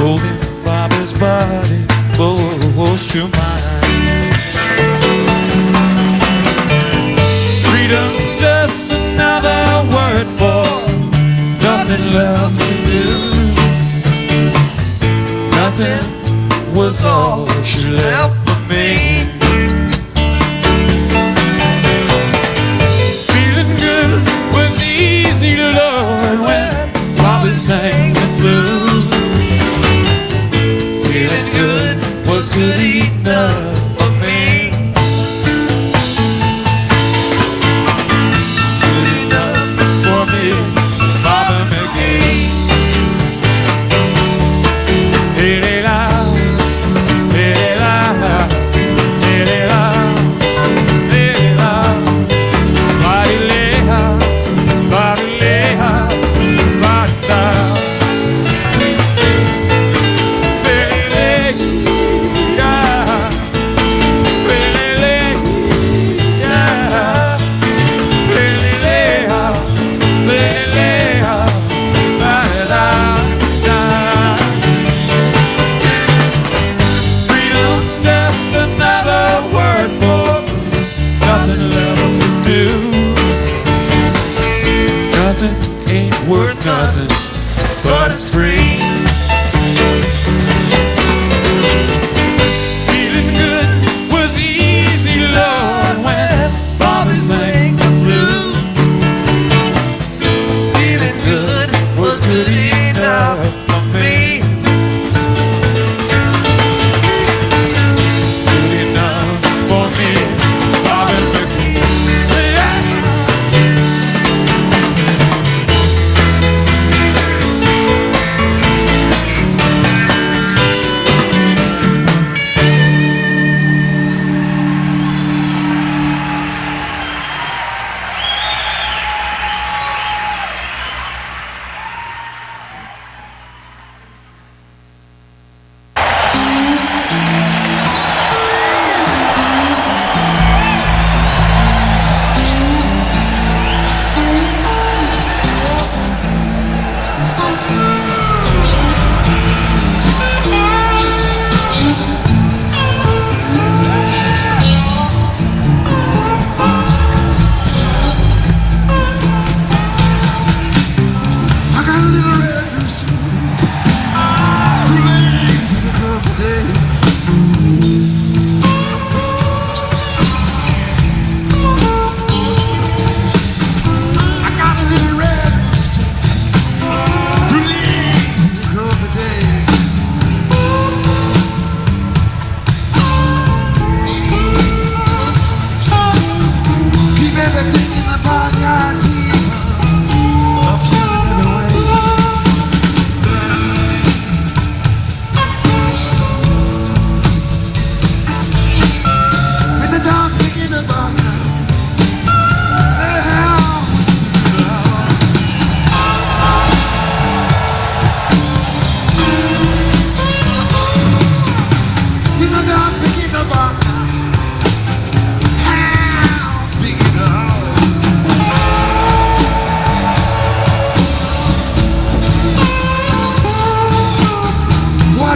holding Bobby's body close to mine. Just another word for nothing left to lose. Nothing was all she left for me. Feeling good was easy, Lord, when Bobby sang the blues. Feeling good was good enough for me.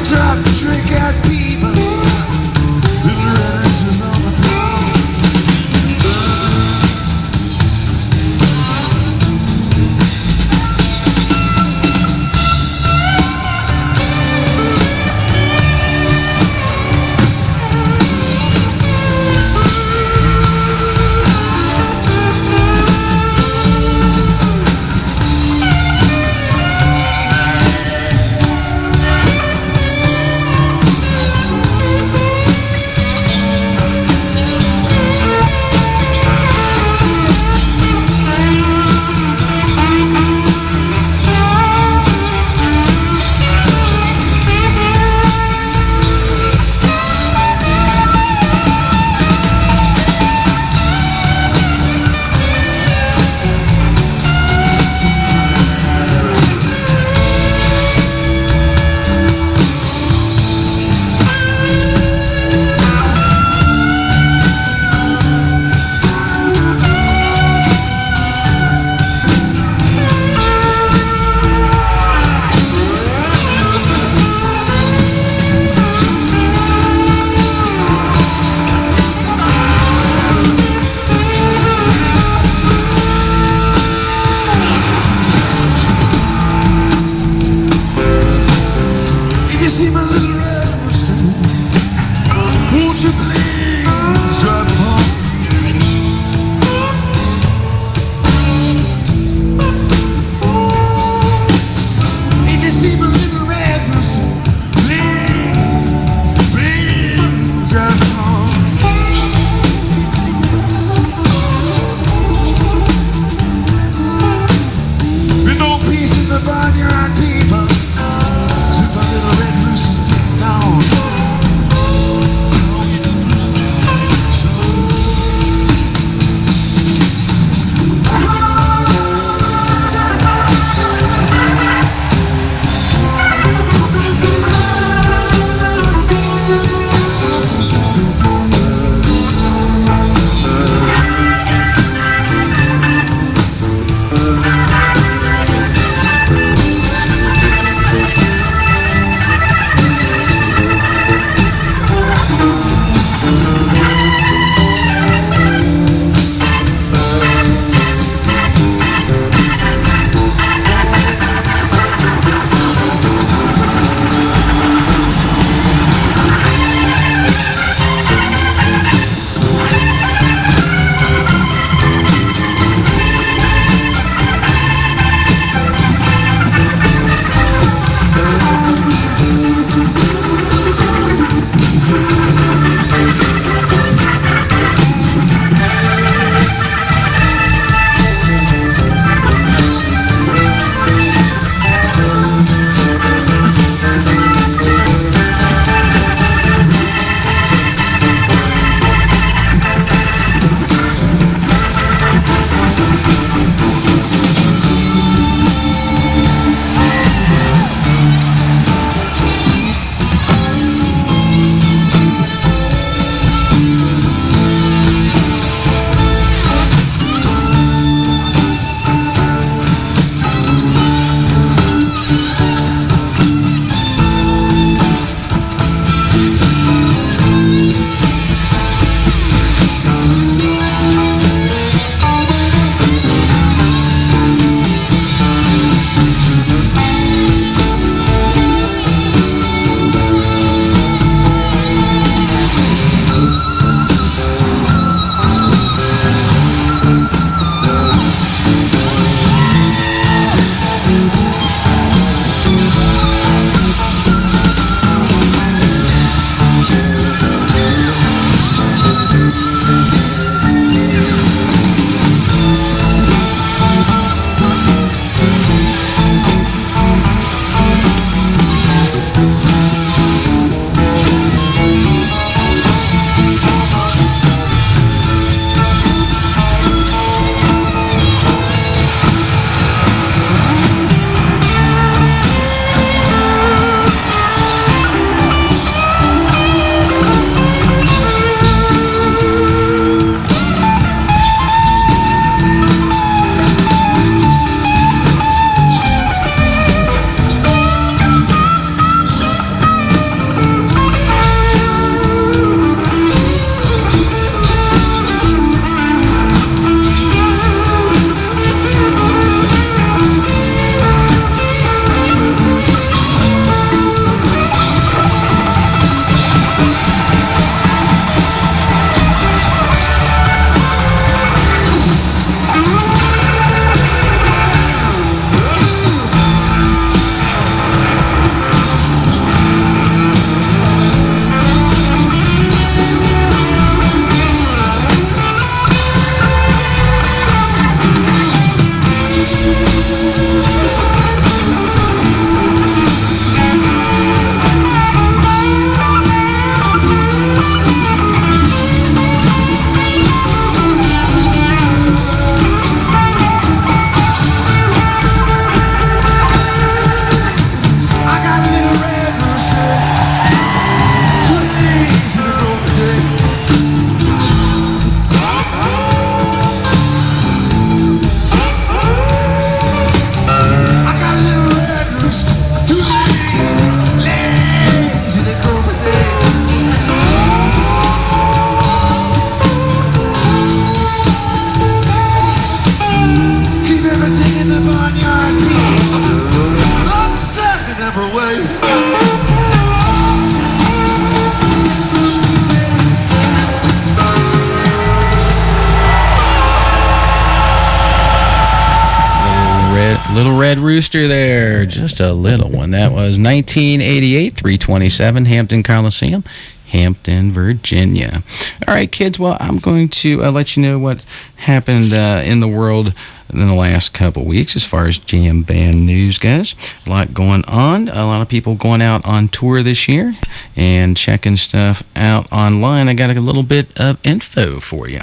drop trick at people. Little red roosters on the ground. With no peace in the barnyard, people. Slip a little red rooster. Little Red Rooster there, just a little one. That was 1988, 327 Hampton Coliseum, Hampton, Virginia. All right, kids, well, I'm going to let you know what happened in the world in the last couple weeks as far as jam band news goes. A lot going on. A lot of people going out on tour this year and checking stuff out online. I got a little bit of info for you.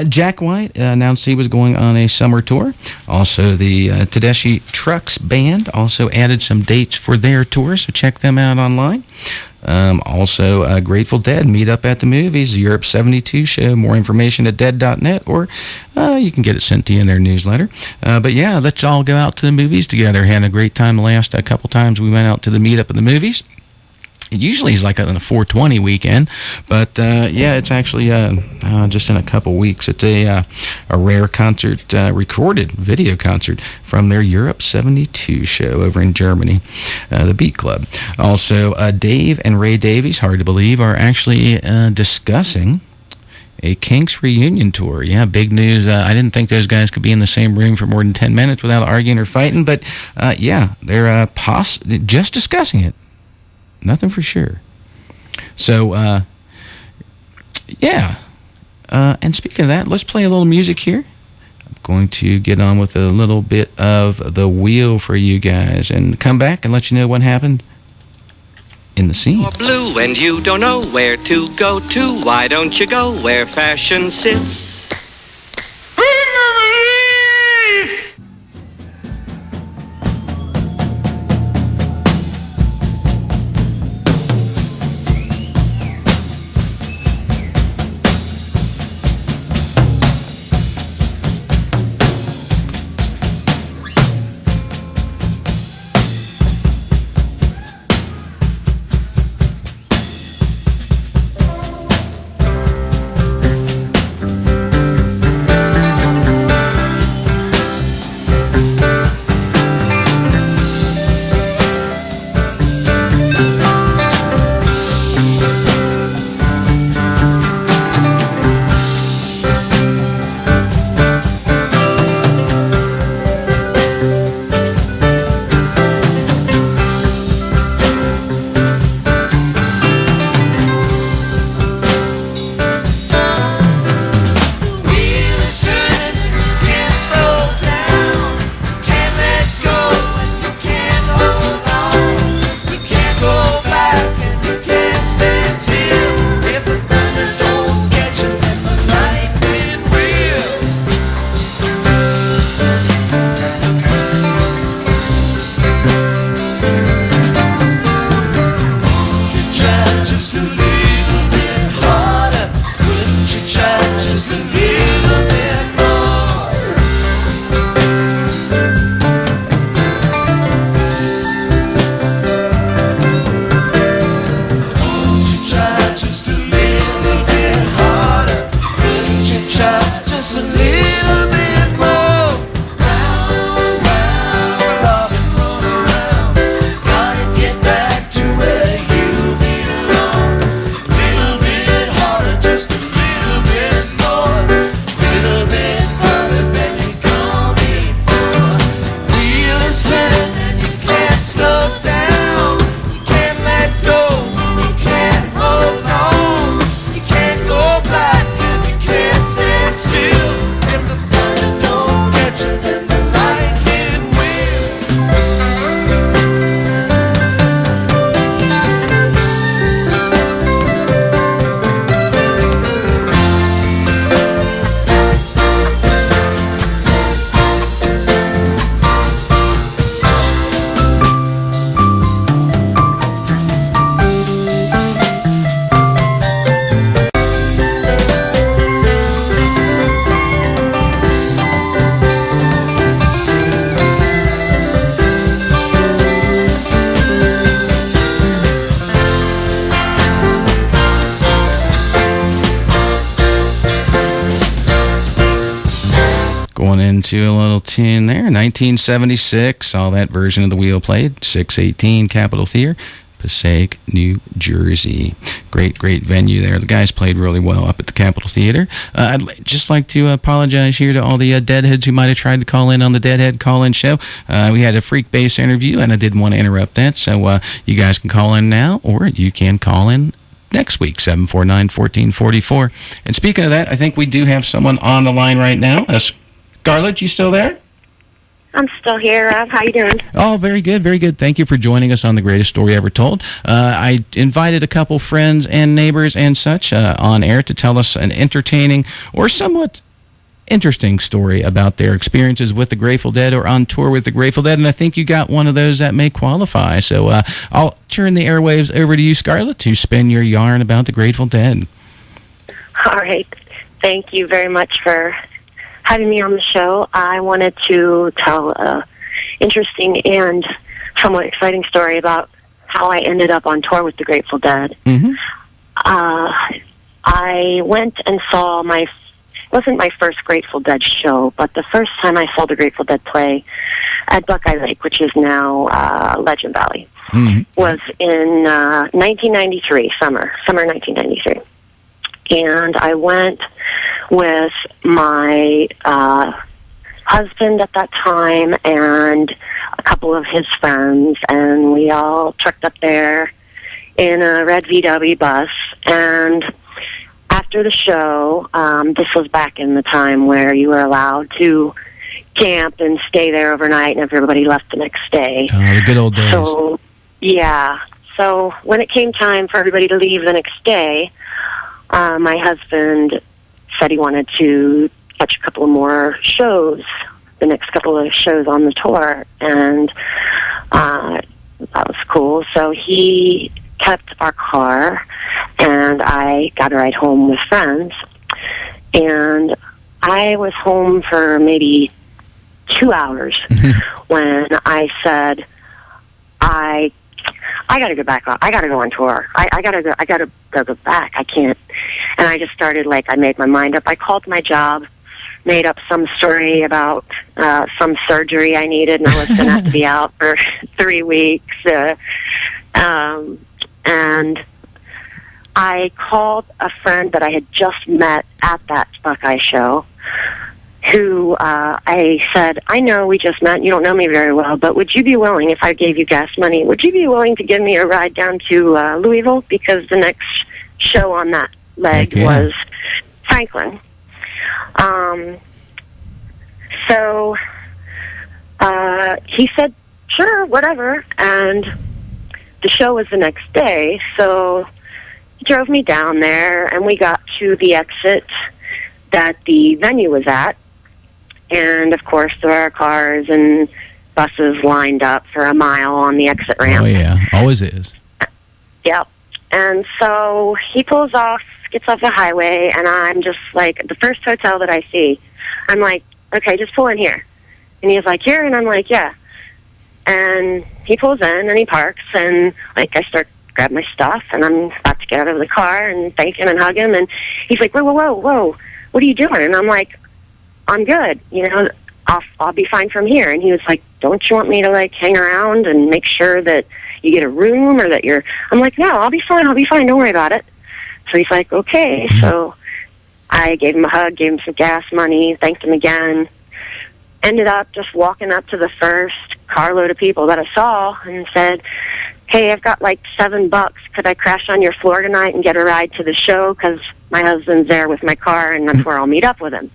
Jack White announced he was going on a summer tour. Also, the Tedeschi Trucks Band also added some dates for their tour, so check them out online. Also, Grateful Dead meet up at the movies, the Europe 72 show. More information at dead.net, or you can get it sent to you in their newsletter. But yeah, let's all go out to the movies together. Had a great time the last couple times we went out to the meetup at the movies. It usually is like on a 420 weekend, but yeah, it's actually just in a couple weeks. It's a rare concert, recorded video concert from their Europe 72 show over in Germany, the Beat Club. Also, Dave and Ray Davies, hard to believe, are actually discussing a Kinks reunion tour. Yeah, big news. I didn't think those guys could be in the same room for more than 10 minutes without arguing or fighting, but yeah, they're just discussing it. Nothing for sure. So, yeah. And speaking of that, let's play a little music here. I'm going to get on with a little bit of The Wheel for you guys and come back and let you know what happened in the scene. You're blue and you don't know where to go to. Why don't you go where fashion sits? to a little tune there. 1976, saw that version of the wheel played. 618 Capitol Theater, Passaic, New Jersey. Great venue there. The guys played really well up at the Capitol Theater. I'd just like to apologize here to all the Deadheads who might have tried to call in on the Deadhead call-in show. We had a Freekbass interview, and I didn't want to interrupt that, so you guys can call in now, or you can call in next week, 749-1444. And speaking of that, I think we do have someone on the line right now. Scarlett, you still there? I'm still here, Rob. How you doing? Oh, very good, very good. Thank you for joining us on The Greatest Story Ever Told. I invited a couple friends and neighbors and such on air to tell us an entertaining or somewhat interesting story about their experiences with the Grateful Dead or on tour with the Grateful Dead, and I think you got one of those that may qualify. So I'll turn the airwaves over to you, Scarlett, to spin your yarn about the Grateful Dead. All right. Thank you very much for having me on the show. I wanted to tell an interesting and somewhat exciting story about how I ended up on tour with the Grateful Dead. Mm-hmm. I went and saw it wasn't my first Grateful Dead show, but the first time I saw the Grateful Dead play at Buckeye Lake, which is now Legend Valley, was in 1993, summer 1993. And I went with my husband at that time and a couple of his friends, and we all trucked up there in a red VW bus. And after the show, this was back in the time where you were allowed to camp and stay there overnight, and everybody left the next day. Oh, the good old days. So, yeah. So when it came time for everybody to leave the next day, my husband said he wanted to catch a couple of more shows, the next couple of shows on the tour, and that was cool. So he kept our car, and I got a ride home with friends, and I was home for maybe 2 hours when I said, I got to go back on. I got to go on tour. I got to go back. I can't. And I just started, I made my mind up. I called my job, made up some story about some surgery I needed, and I was going to have to be out for 3 weeks. And I called a friend that I had just met at that Buckeye show, who I said, I know we just met, you don't know me very well, but would you be willing, if I gave you gas money, would you be willing to give me a ride down to Louisville? Because the next show on that leg was Franklin. So he said, sure, whatever, and the show was the next day, so he drove me down there, and we got to the exit that the venue was at. And, of course, there are cars and buses lined up for a mile on the exit ramp. Oh, yeah. Always is. Yep. And so he pulls off, gets off the highway, and I'm just like, the first hotel that I see, I'm like, okay, just pull in here. And he's like, here? And I'm like, yeah. And he pulls in, and he parks, and, I start grabbing my stuff, and I'm about to get out of the car and thank him and hug him. And he's like, whoa, what are you doing? And I'm like, I'm good, I'll be fine from here. And he was like, don't you want me to hang around and make sure that you get a room or that I'm like, no, I'll be fine, don't worry about it. So he's like, okay. So I gave him a hug, gave him some gas money, thanked him again, ended up just walking up to the first carload of people that I saw and said, hey, I've got $7. Could I crash on your floor tonight and get a ride to the show? Because my husband's there with my car, and that's where I'll meet up with him.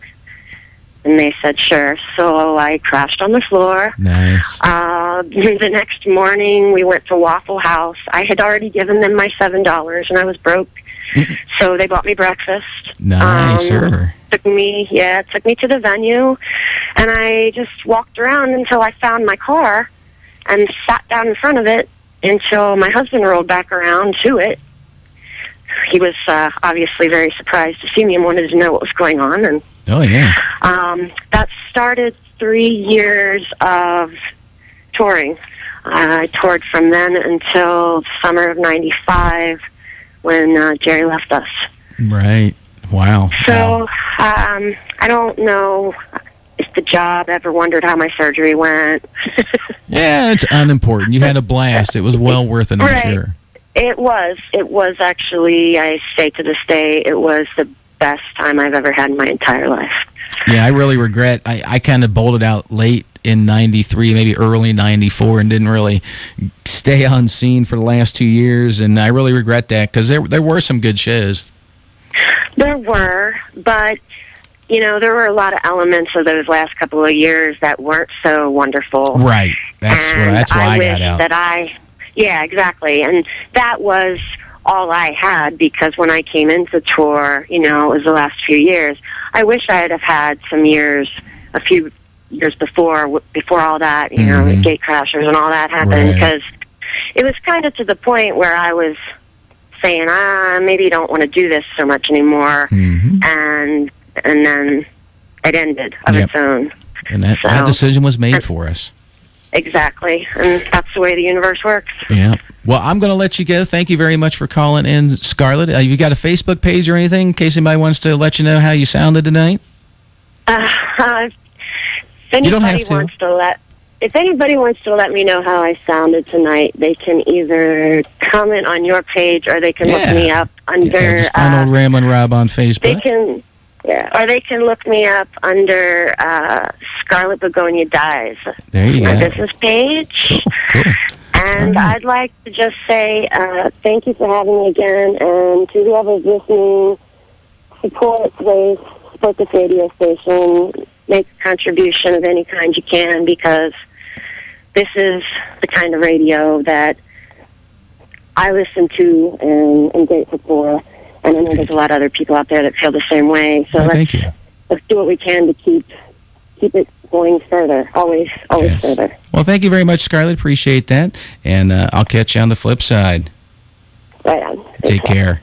And they said, sure. So I crashed on the floor. Nice. The next morning, we went to Waffle House. I had already given them my $7, and I was broke. So they bought me breakfast. Nice, sure. Took me to the venue, and I just walked around until I found my car and sat down in front of it until my husband rolled back around to it. He was obviously very surprised to see me and wanted to know what was going on. And oh, yeah. That started 3 years of touring. I toured from then until summer of '95 when Jerry left us. Right. Wow. So I don't know Is the job? Ever wondered how my surgery went? Yeah, it's unimportant. You had a blast. It was well worth it, I'm Right. sure. It was. It was actually, I say to this day, it was the best time I've ever had in my entire life. Yeah, I really regret. I kind of bolted out late in 93, maybe early 94, and didn't really stay on scene for the last 2 years, and I really regret that because there were some good shows. There were, but, you know, there were a lot of elements of those last couple of years that weren't so wonderful. Right. That's why I wish got out. Yeah, exactly. And that was all I had, because when I came into tour, you know, it was the last few years. I wish I'd have had some years, a few years before all that, you know, the gate crashers and all that happened, because it was kind of to the point where I was saying, maybe I don't want to do this so much anymore, and then it ended of its own. And that decision was made for us. Exactly, and that's the way the universe works. Yeah. Well, I'm going to let you go. Thank you very much for calling in, Scarlett. You got a Facebook page or anything in case anybody wants to let you know how you sounded tonight? If anybody wants to let me know how I sounded tonight, they can either comment on your page, or they can look me up under. Just find old Ramblin' Rob on Facebook. They can. Yeah, or they can look me up under Scarlet Begonia Dies. There you my go. business page. Cool. And I'd like to just say thank you for having me again, and to whoever's listening, support this radio station, make a contribution of any kind you can, because this is the kind of radio that I listen to and am grateful for. And I know there's a lot of other people out there that feel the same way. So let's do what we can to keep it going further, always further. Well, thank you very much, Scarlett. Appreciate that. And I'll catch you on the flip side. Right on. Take care.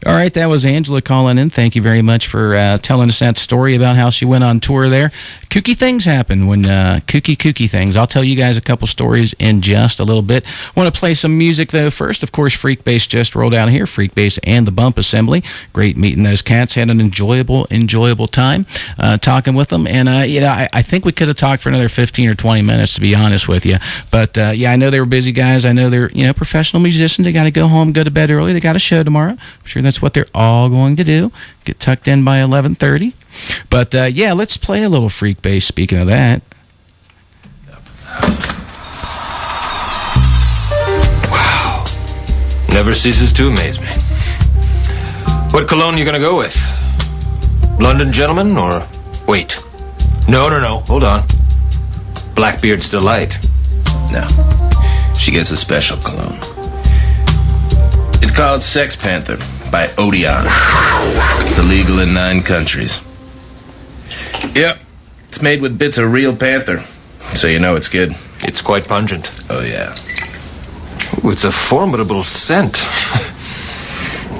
All right, that was Angela calling in. Thank you very much for telling us that story about how she went on tour there. Kooky things happen when kooky things. I'll tell you guys a couple stories in just a little bit. Want to play some music, though, first. Of course, Freekbass just rolled out here. Freekbass and the Bump Assembly. Great meeting those cats. Had an enjoyable time talking with them. And, I think we could have talked for another 15 or 20 minutes, to be honest with you. But, I know they were busy guys. I know they're, professional musicians. They got to go home, go to bed early. They got a show tomorrow. I'm sure that's what they're all going to do. Get tucked in by 11:30. But, let's play a little Freekbass, speaking of that. Wow. Never ceases to amaze me. What cologne you gonna go with? London Gentleman or... Wait. No. Hold on. Blackbeard's Delight. No. She gets a special cologne. It's called Sex Panther by Odeon. It's illegal in 9 countries. Yep. It's made with bits of real panther, so you know it's good. It's quite pungent. Oh, yeah. Ooh, it's a formidable scent.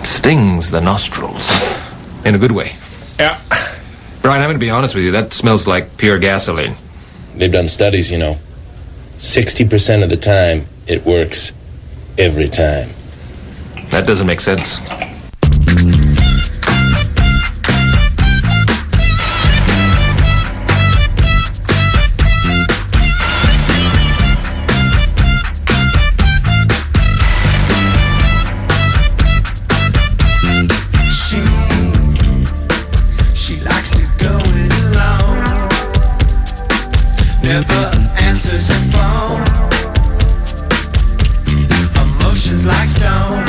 Stings the nostrils. In a good way. Yeah. Brian, I'm going to be honest with you. That smells like pure gasoline. They've done studies, 60% of the time, it works every time. That doesn't make sense. She likes to go it alone. Never answers her phone. Emotions like stone.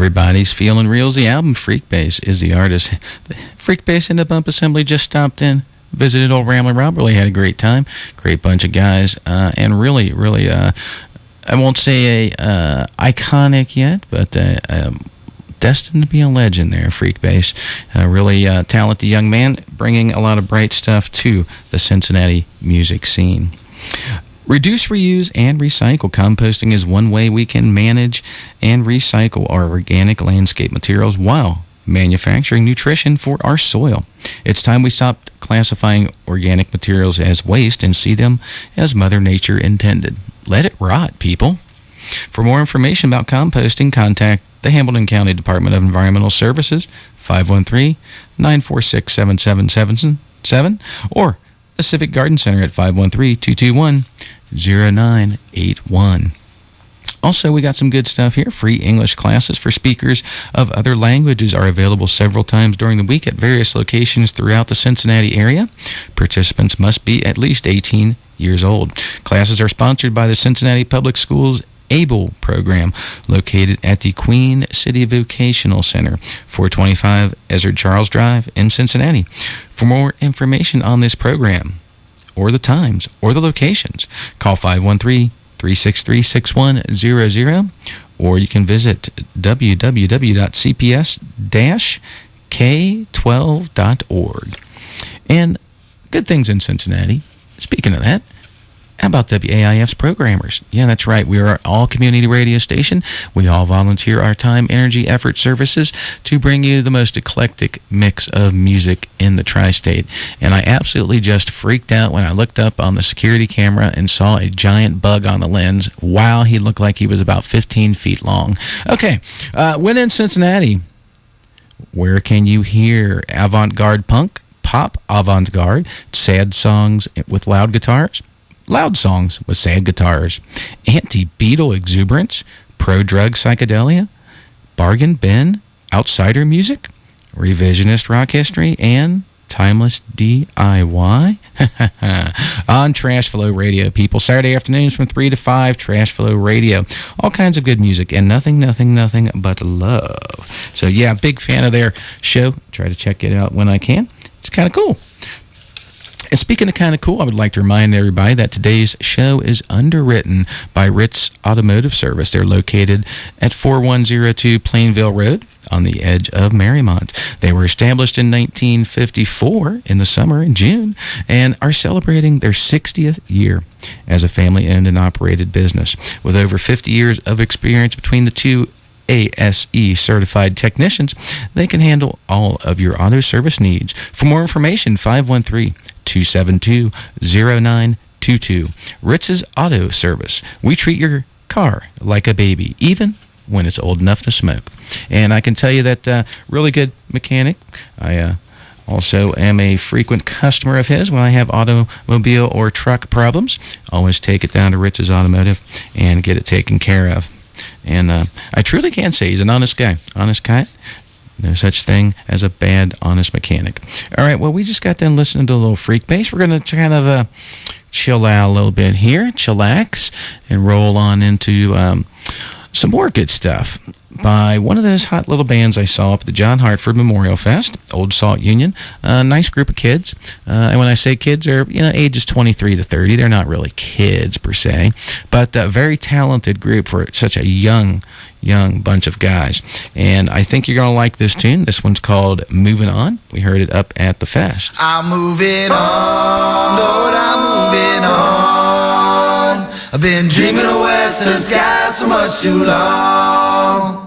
Everybody's Feelin' Real's the album. Freekbass is the artist. Freekbass and the Bump Assembly just stopped in, visited old Ramblin' Rob. Really had a great time. Great bunch of guys. And really, I won't say iconic yet, but destined to be a legend there, Freekbass. Really talented young man, bringing a lot of bright stuff to the Cincinnati music scene. Reduce, reuse, and recycle. Composting is one way we can manage and recycle our organic landscape materials while manufacturing nutrition for our soil. It's time we stopped classifying organic materials as waste and see them as Mother Nature intended. Let it rot, people. For more information about composting, contact the Hamilton County Department of Environmental Services, 513-946-7777, or the Civic Garden Center at 513-221-0981. Also, we got some good stuff here. Free English classes for speakers of other languages are available several times during the week at various locations throughout the Cincinnati area. Participants must be at least 18 years old. Classes are sponsored by the Cincinnati Public Schools ABLE program, located at the Queen City Vocational Center, 425 Ezard Charles Drive in Cincinnati. For more information on this program, or the times, or the locations, call 513-363-6100, or you can visit www.cps-k12.org. And good things in Cincinnati. Speaking of that, how about WAIF's programmers? Yeah, that's right. We are an all-community radio station. We all volunteer our time, energy, effort, services to bring you the most eclectic mix of music in the tri-state. And I absolutely just freaked out when I looked up on the security camera and saw a giant bug on the lens. Wow, he looked like he was about 15 feet long. Okay, when in Cincinnati, where can you hear avant-garde punk, pop avant-garde, sad songs with loud guitars? Loud songs with sad guitars, anti-Beatle exuberance, pro-drug psychedelia, bargain bin, outsider music, revisionist rock history, and timeless DIY on Trash Flow Radio, people. Saturday afternoons from 3 to 5, Trash Flow Radio. All kinds of good music and nothing but love. So, yeah, big fan of their show. Try to check it out when I can. It's kind of cool. And speaking of kind of cool, I would like to remind everybody that today's show is underwritten by Ritz Automotive Service. They're located at 4102 Plainville Road on the edge of Marymount. They were established in 1954 in the summer, in June, and are celebrating their 60th year as a family-owned and operated business. With over 50 years of experience between the two ASE certified technicians, they can handle all of your auto service needs. For more information, 513-272-0922. Ritz's Auto Service. We treat your car like a baby, even when it's old enough to smoke. And I can tell you that really good mechanic. I also am a frequent customer of his when I have automobile or truck problems. Always take it down to Ritz's Automotive and get it taken care of. And I truly can say he's an honest guy. Honest guy. No such thing as a bad, honest mechanic. All right, well, we just got done listening to a little Freekbass. We're going to kind of chill out a little bit here, chillax, and roll on into some more good stuff by one of those hot little bands I saw up at the John Hartford Memorial Fest, Old Salt Union. Nice group of kids. And when I say kids, they're ages 23 to 30. They're not really kids per se, but a very talented group for such a young bunch of guys. And I think you're going to like this tune. This one's called Moving On. We heard it up at the fest. I'm moving on, Lord, I'm moving on. I've been dreaming of western skies for much too long.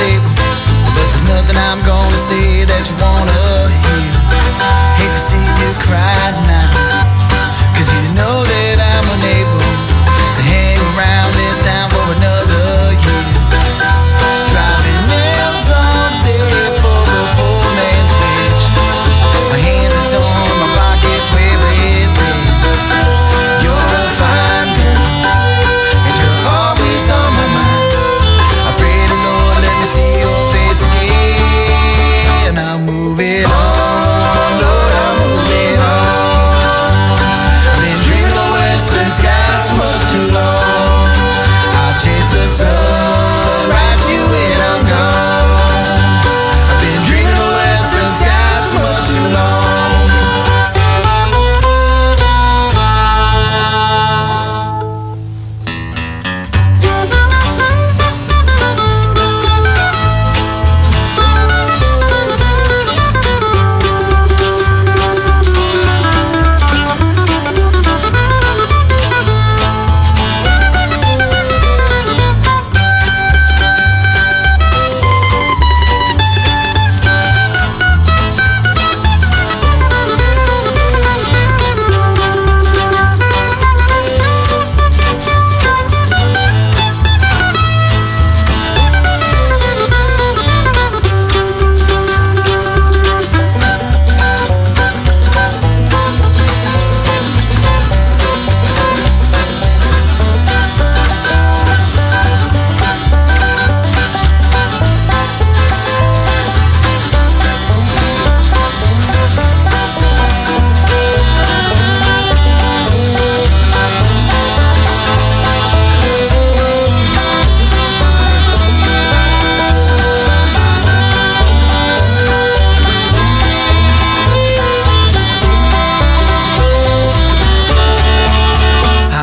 table, but there's nothing I'm gonna say that you wanna hear. Hate to see you cry now, 'cause you know that I'm unable to hang around this town for another year. Driving nails all day for a poor man's wage. My hands are torn, my pockets wearing red. You're a fine girl, and you're always on my mind. I pray the Lord let me see your face again. I'm moving on, Lord, I'm moving on. I've been dreaming of western skies for much too long. I'll chase the sun, write you when I'm gone. I've been dreaming of western skies for much too long.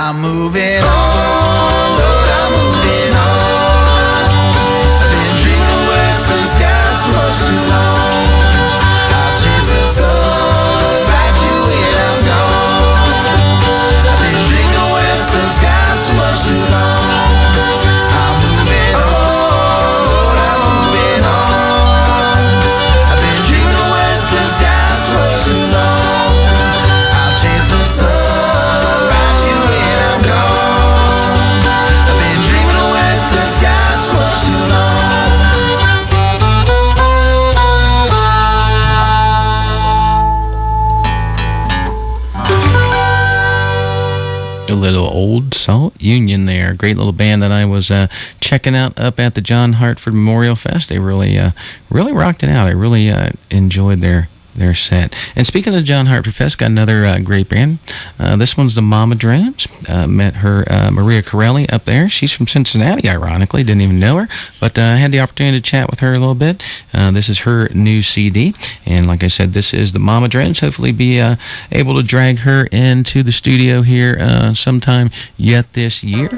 I'm moving on, Lord, I'm moving on. I've been dreaming of western skies for much too long. I'll chase the sun, write you when I'm gone. I've been dreaming of western skies for much too long. I'm moving on, Lord, I'm moving on. I've been dreaming of western skies for much too long. I'll chase the sun, write you when I'm gone. I've been dreaming of western skies for much too long. A little Old Salt Union there. Great little band that I was checking out up at the John Hartford Memorial Fest. They really rocked it out. I really enjoyed their set. And speaking of the John Hartford Fest, got another great band. This one's the Mamadrones. Met her, Maria Corelli, up there. She's from Cincinnati, ironically. Didn't even know her, but I had the opportunity to chat with her a little bit. This is her new CD, and like I said, this is the Mamadrones. Hopefully be able to drag her into the studio here sometime yet this year.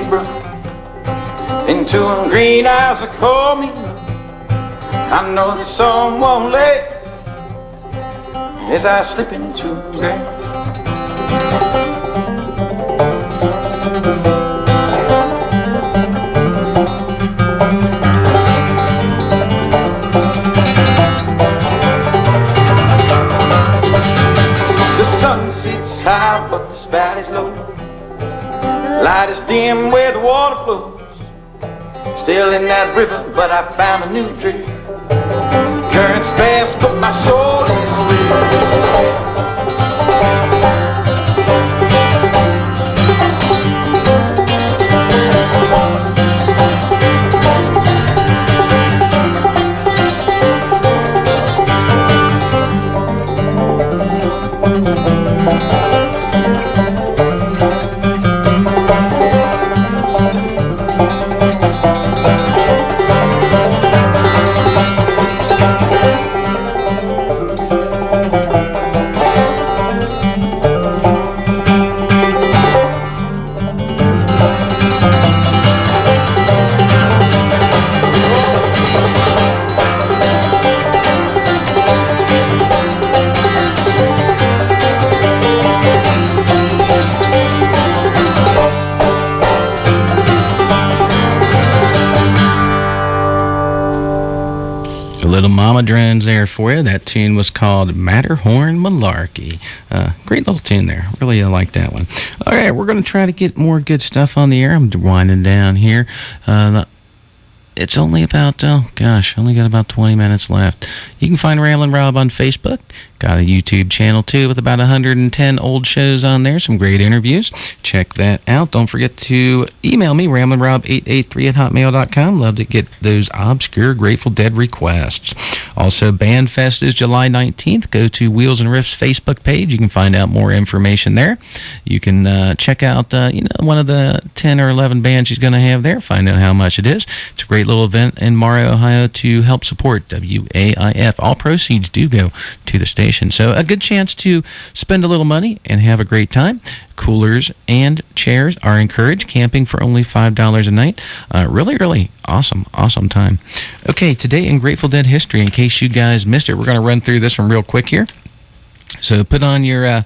brook. Into them green eyes that call me. I know the sun won't last as I slip into grass. The sun sits high, but this valley's low. Light is dim where the water flows. Still in that river, but I found a new dream. Currents fast, put my soul in sleep. Little Mamadrones there for you. That tune was called Matterhorn Malarkey. Great little tune there. Really like that one. All right, we're going to try to get more good stuff on the air. I'm winding down here. It's only about, only got about 20 minutes left. You can find Ramblin' Rob on Facebook. Got a YouTube channel, too, with about 110 old shows on there. Some great interviews. Check that out. Don't forget to email me, ramblinrob883@hotmail.com. Love to get those obscure Grateful Dead requests. Also, Bandfest is July 19th. Go to Wheels and Riffs Facebook page. You can find out more information there. You can check out, one of the 10 or 11 bands she's going to have there. Find out how much it is. It's a great little event in Murray, Ohio to help support WAIF. All proceeds do go to the station. So a good chance to spend a little money and have a great time. Coolers and chairs are encouraged. Camping for only $5 a night. Really, really awesome time. Okay, today in Grateful Dead history, in case you guys missed it, we're going to run through this one real quick here. So put on your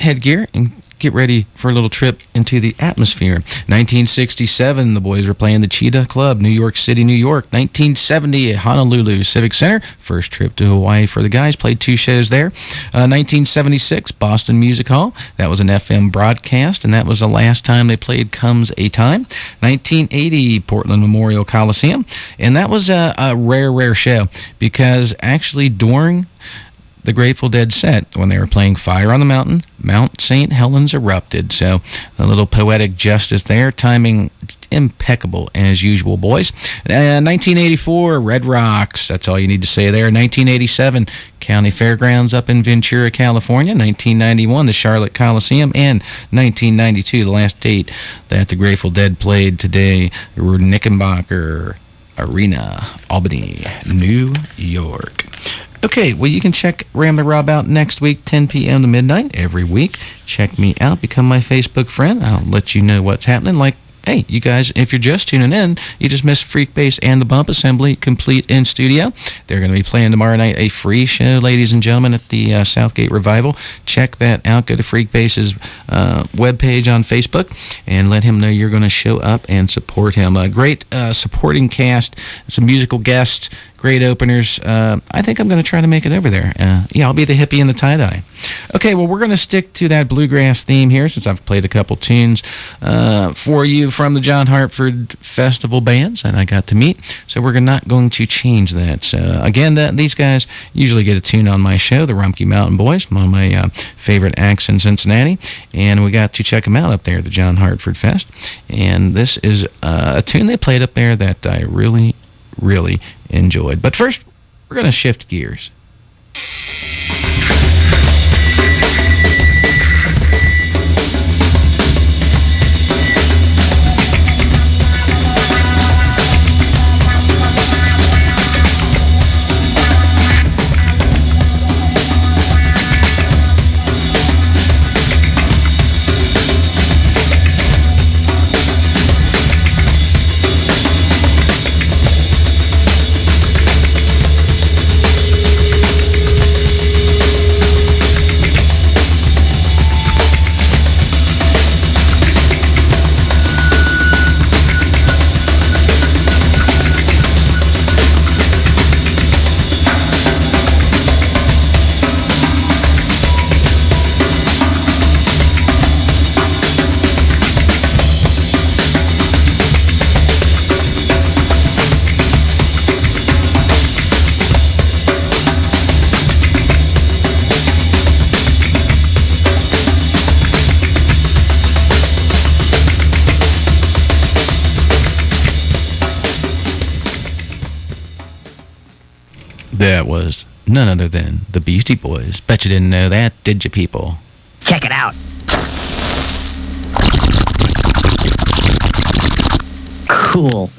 headgear and get ready for a little trip into the atmosphere. 1967, the boys were playing the Cheetah Club, New York City, New York. 1970 at Honolulu Civic Center. First trip to Hawaii for the guys. Played 2 shows there. 1976, Boston Music Hall. That was an FM broadcast, and that was the last time they played Comes a Time. 1980, Portland Memorial Coliseum. And that was a rare show because actually during the Grateful Dead set, when they were playing Fire on the Mountain, Mount St. Helens erupted. So a little poetic justice there. Timing impeccable as usual, boys. 1984, Red Rocks. That's all you need to say there. 1987, County Fairgrounds up in Ventura, California. 1991, the Charlotte Coliseum. And 1992, the last date that the Grateful Dead played today, Knickerbocker Arena, Albany, New York. Okay, well, you can check Ramblin' Rob out next week, 10 p.m. to midnight, every week. Check me out. Become my Facebook friend. I'll let you know what's happening. Like, hey, you guys, if you're just tuning in, you just missed Freekbass and the Bump Assembly complete in studio. They're going to be playing tomorrow night, a free show, ladies and gentlemen, at the Southgate Revival. Check that out. Go to Freekbass's webpage on Facebook and let him know you're going to show up and support him. A great supporting cast, some musical guests, great openers. I think I'm going to try to make it over there. I'll be the hippie in the tie-dye. Okay, well, we're going to stick to that bluegrass theme here since I've played a couple tunes for you from the John Hartford Festival bands that I got to meet. So we're not going to change that. So again, these guys usually get a tune on my show, the Rumpke Mountain Boys, one of my favorite acts in Cincinnati. And we got to check them out up there, the John Hartford Fest. And this is a tune they played up there that I really enjoyed. But first, we're going to shift gears. That was none other than the Beastie Boys. Bet you didn't know that, did you, people? Check it out. Cool.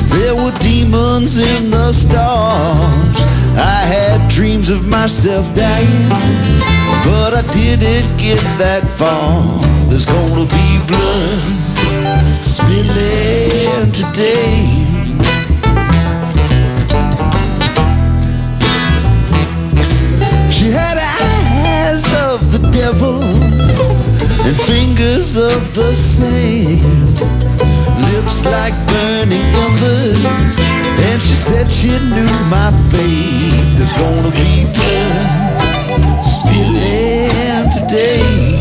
There were demons in the stars. I had dreams of myself dying, but I didn't get that far. There's gonna be blood spilling today. She had eyes of the devil and fingers of the saint, lips like burning embers, and she said she knew my fate. There's gonna be blood spilling today.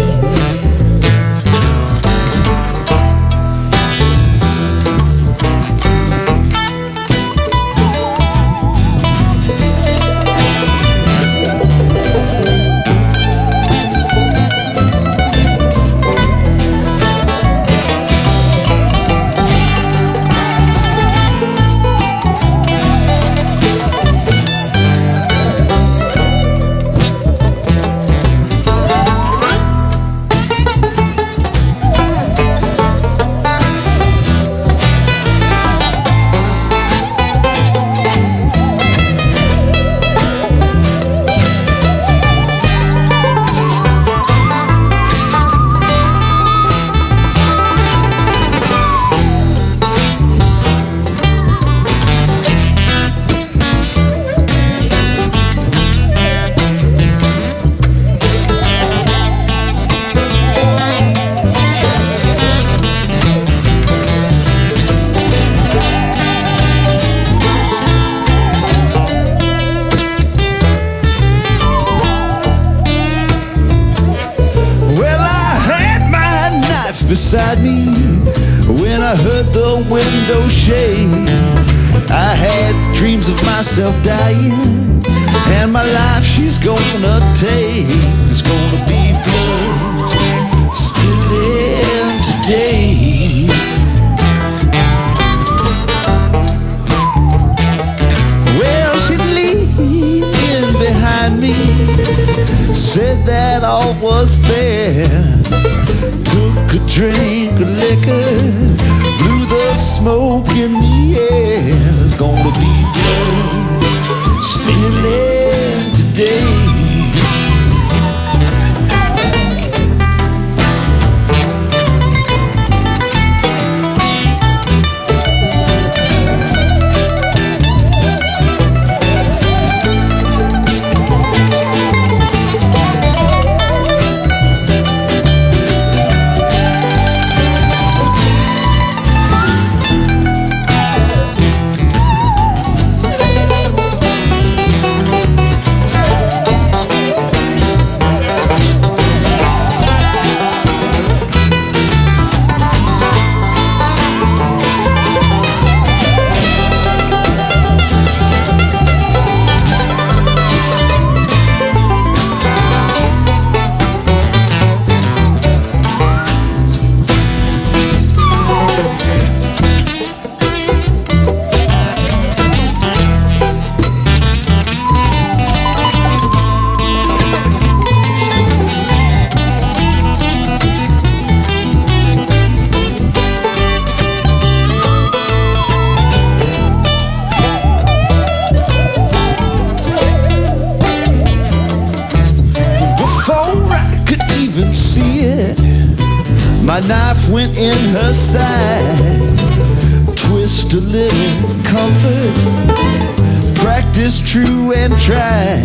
Beside me when I heard the window shake. I had dreams of myself dying, and my life she's gonna take. There's gonna be blood spilling today. Well, she leaned in behind me, said that all was fair. Took a drink of liquor, blew the smoke in the air. There's gonna be blood spilling today. My knife went in her side. Twist a little comfort, practice true and tried.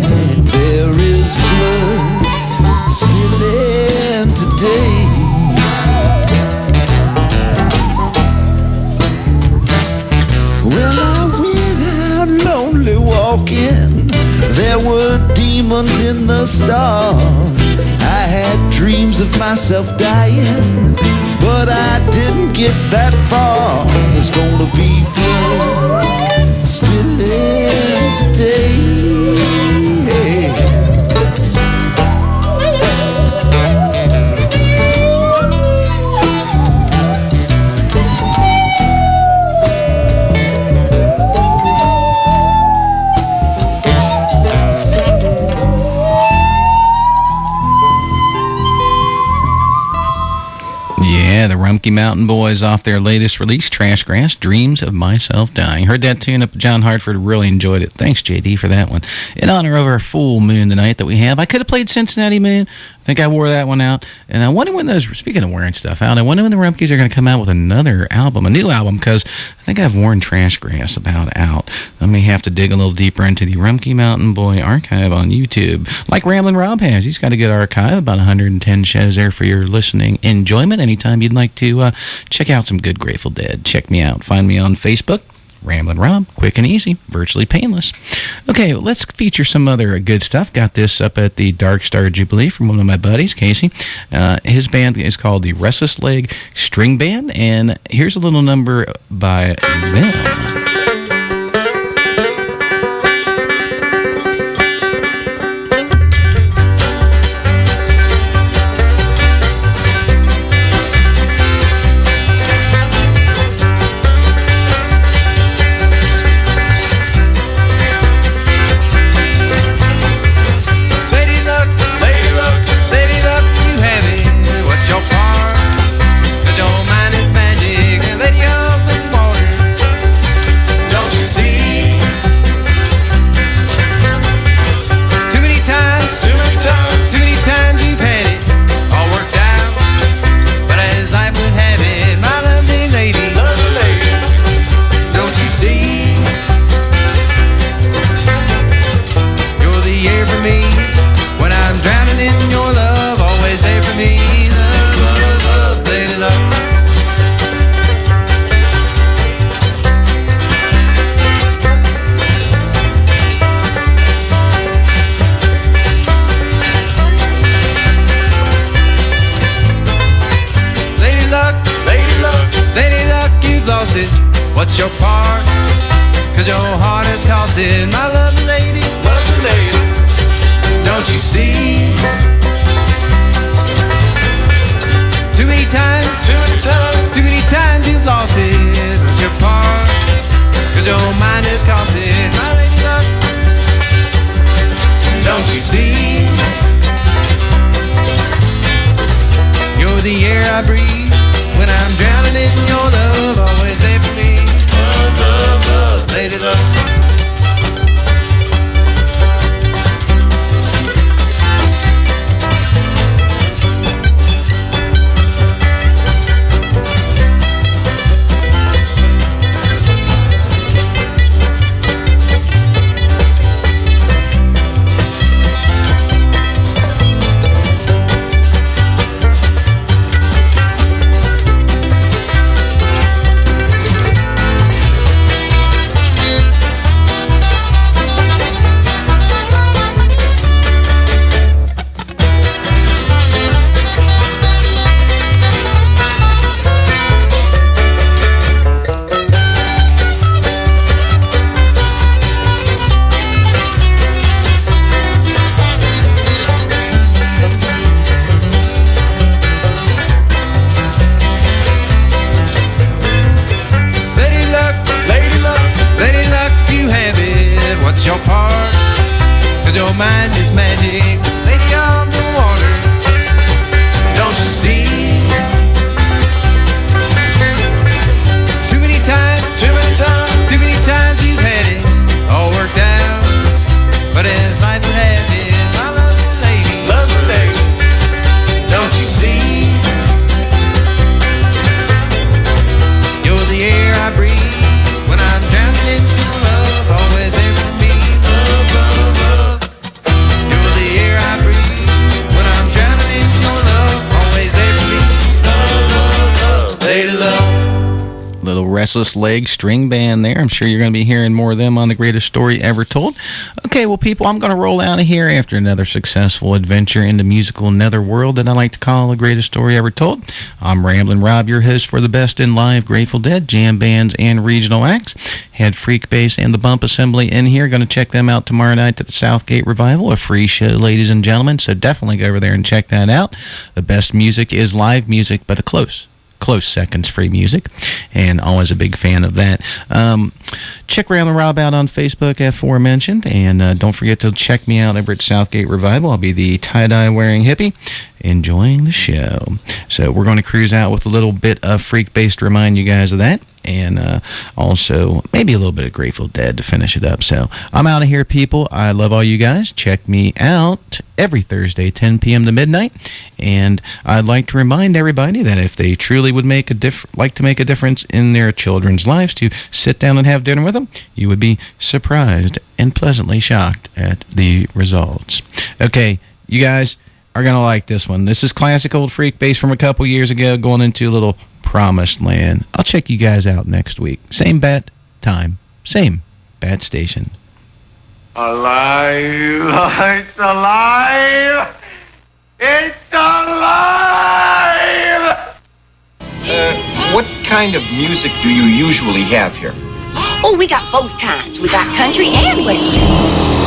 There is blood spilling walking, there were demons in the stars. I had dreams of myself dying, but I didn't get that far. There's gonna be blood spilling today. Yeah, the Rumpke Mountain Boys off their latest release, Trash Grass, Dreams of Myself Dying. Heard that tune up at John Hartford, really enjoyed it. Thanks, JD, for that one. In honor of our full moon tonight that we have, I could have played Cincinnati Moon. I think I wore that one out. And I wonder when those, speaking of wearing stuff out, I wonder when the Rumpkes are going to come out with another album, a new album, because I think I've worn Trash Grass about out. I may have to dig a little deeper into the Rumpke Mountain Boy archive on YouTube, like Ramblin' Rob has. He's got a good archive, about 110 shows there for your listening enjoyment. Anytime you'd like to check out some good Grateful Dead, check me out. Find me on Facebook. Ramblin' Rob, quick and easy, virtually painless. Okay, let's feature some other good stuff. Got this up at the Dark Star Jubilee from one of my buddies, Casey. His band is called the Restless Leg String Band, and here's a little number by them. What's your part? 'Cause your heart is costing my lovely lady, don't you see? Too many times you've lost it. What's your part? 'Cause your mind is costing my lady luck, don't you see? You're the air I breathe when I'm drowning in your love, always there for me. Love, love, love, lady love. Your part, 'cause your mind is magic, lady of the water, don't you see? Too many times you've had it all worked out, but as life would have it, my lovely lady, don't you see? You're the air I breathe when I'm drowning in your love, always there for me. You're the air I breathe when I'm drowning in your love, always there for me. Luck-Restless leg string band there. I'm sure you're going to be hearing more of them on The Greatest Story Ever Told. Okay, well, people, I'm going to roll out of here after another successful adventure in the musical netherworld that I like to call The Greatest Story Ever Told. I'm Ramblin' Rob, your host for the best in live Grateful Dead, jam bands, and regional acts. Had Freekbass and the Bump Assembly in here. Going to check them out tomorrow night at the Southgate Revival. A free show, ladies and gentlemen, so definitely go over there and check that out. The best music is live music, but a close seconds free music, and always a big fan of that. Check Ramblin' Rob out on Facebook, aforementioned, and don't forget to check me out over at Southgate Revival. I'll be the tie-dye wearing hippie enjoying the show. So we're going to cruise out with a little bit of Freekbass to remind you guys of that, and also maybe a little bit of Grateful Dead to finish it up. So I'm out of here, people. I love all you guys. Check me out every Thursday, 10 p.m. to midnight, and I'd like to remind everybody that if they truly would make like to make a difference in their children's lives, to sit down and have dinner with them, you would be surprised and pleasantly shocked at the results. Okay, you guys are going to like this one. This is classic old Freekbass from a couple years ago, going into a little promised land. I'll check you guys out next week. Same bat time, same bat station. Alive! It's alive! It's alive! What kind of music do you usually have here? Oh, we got both kinds. We got country and western.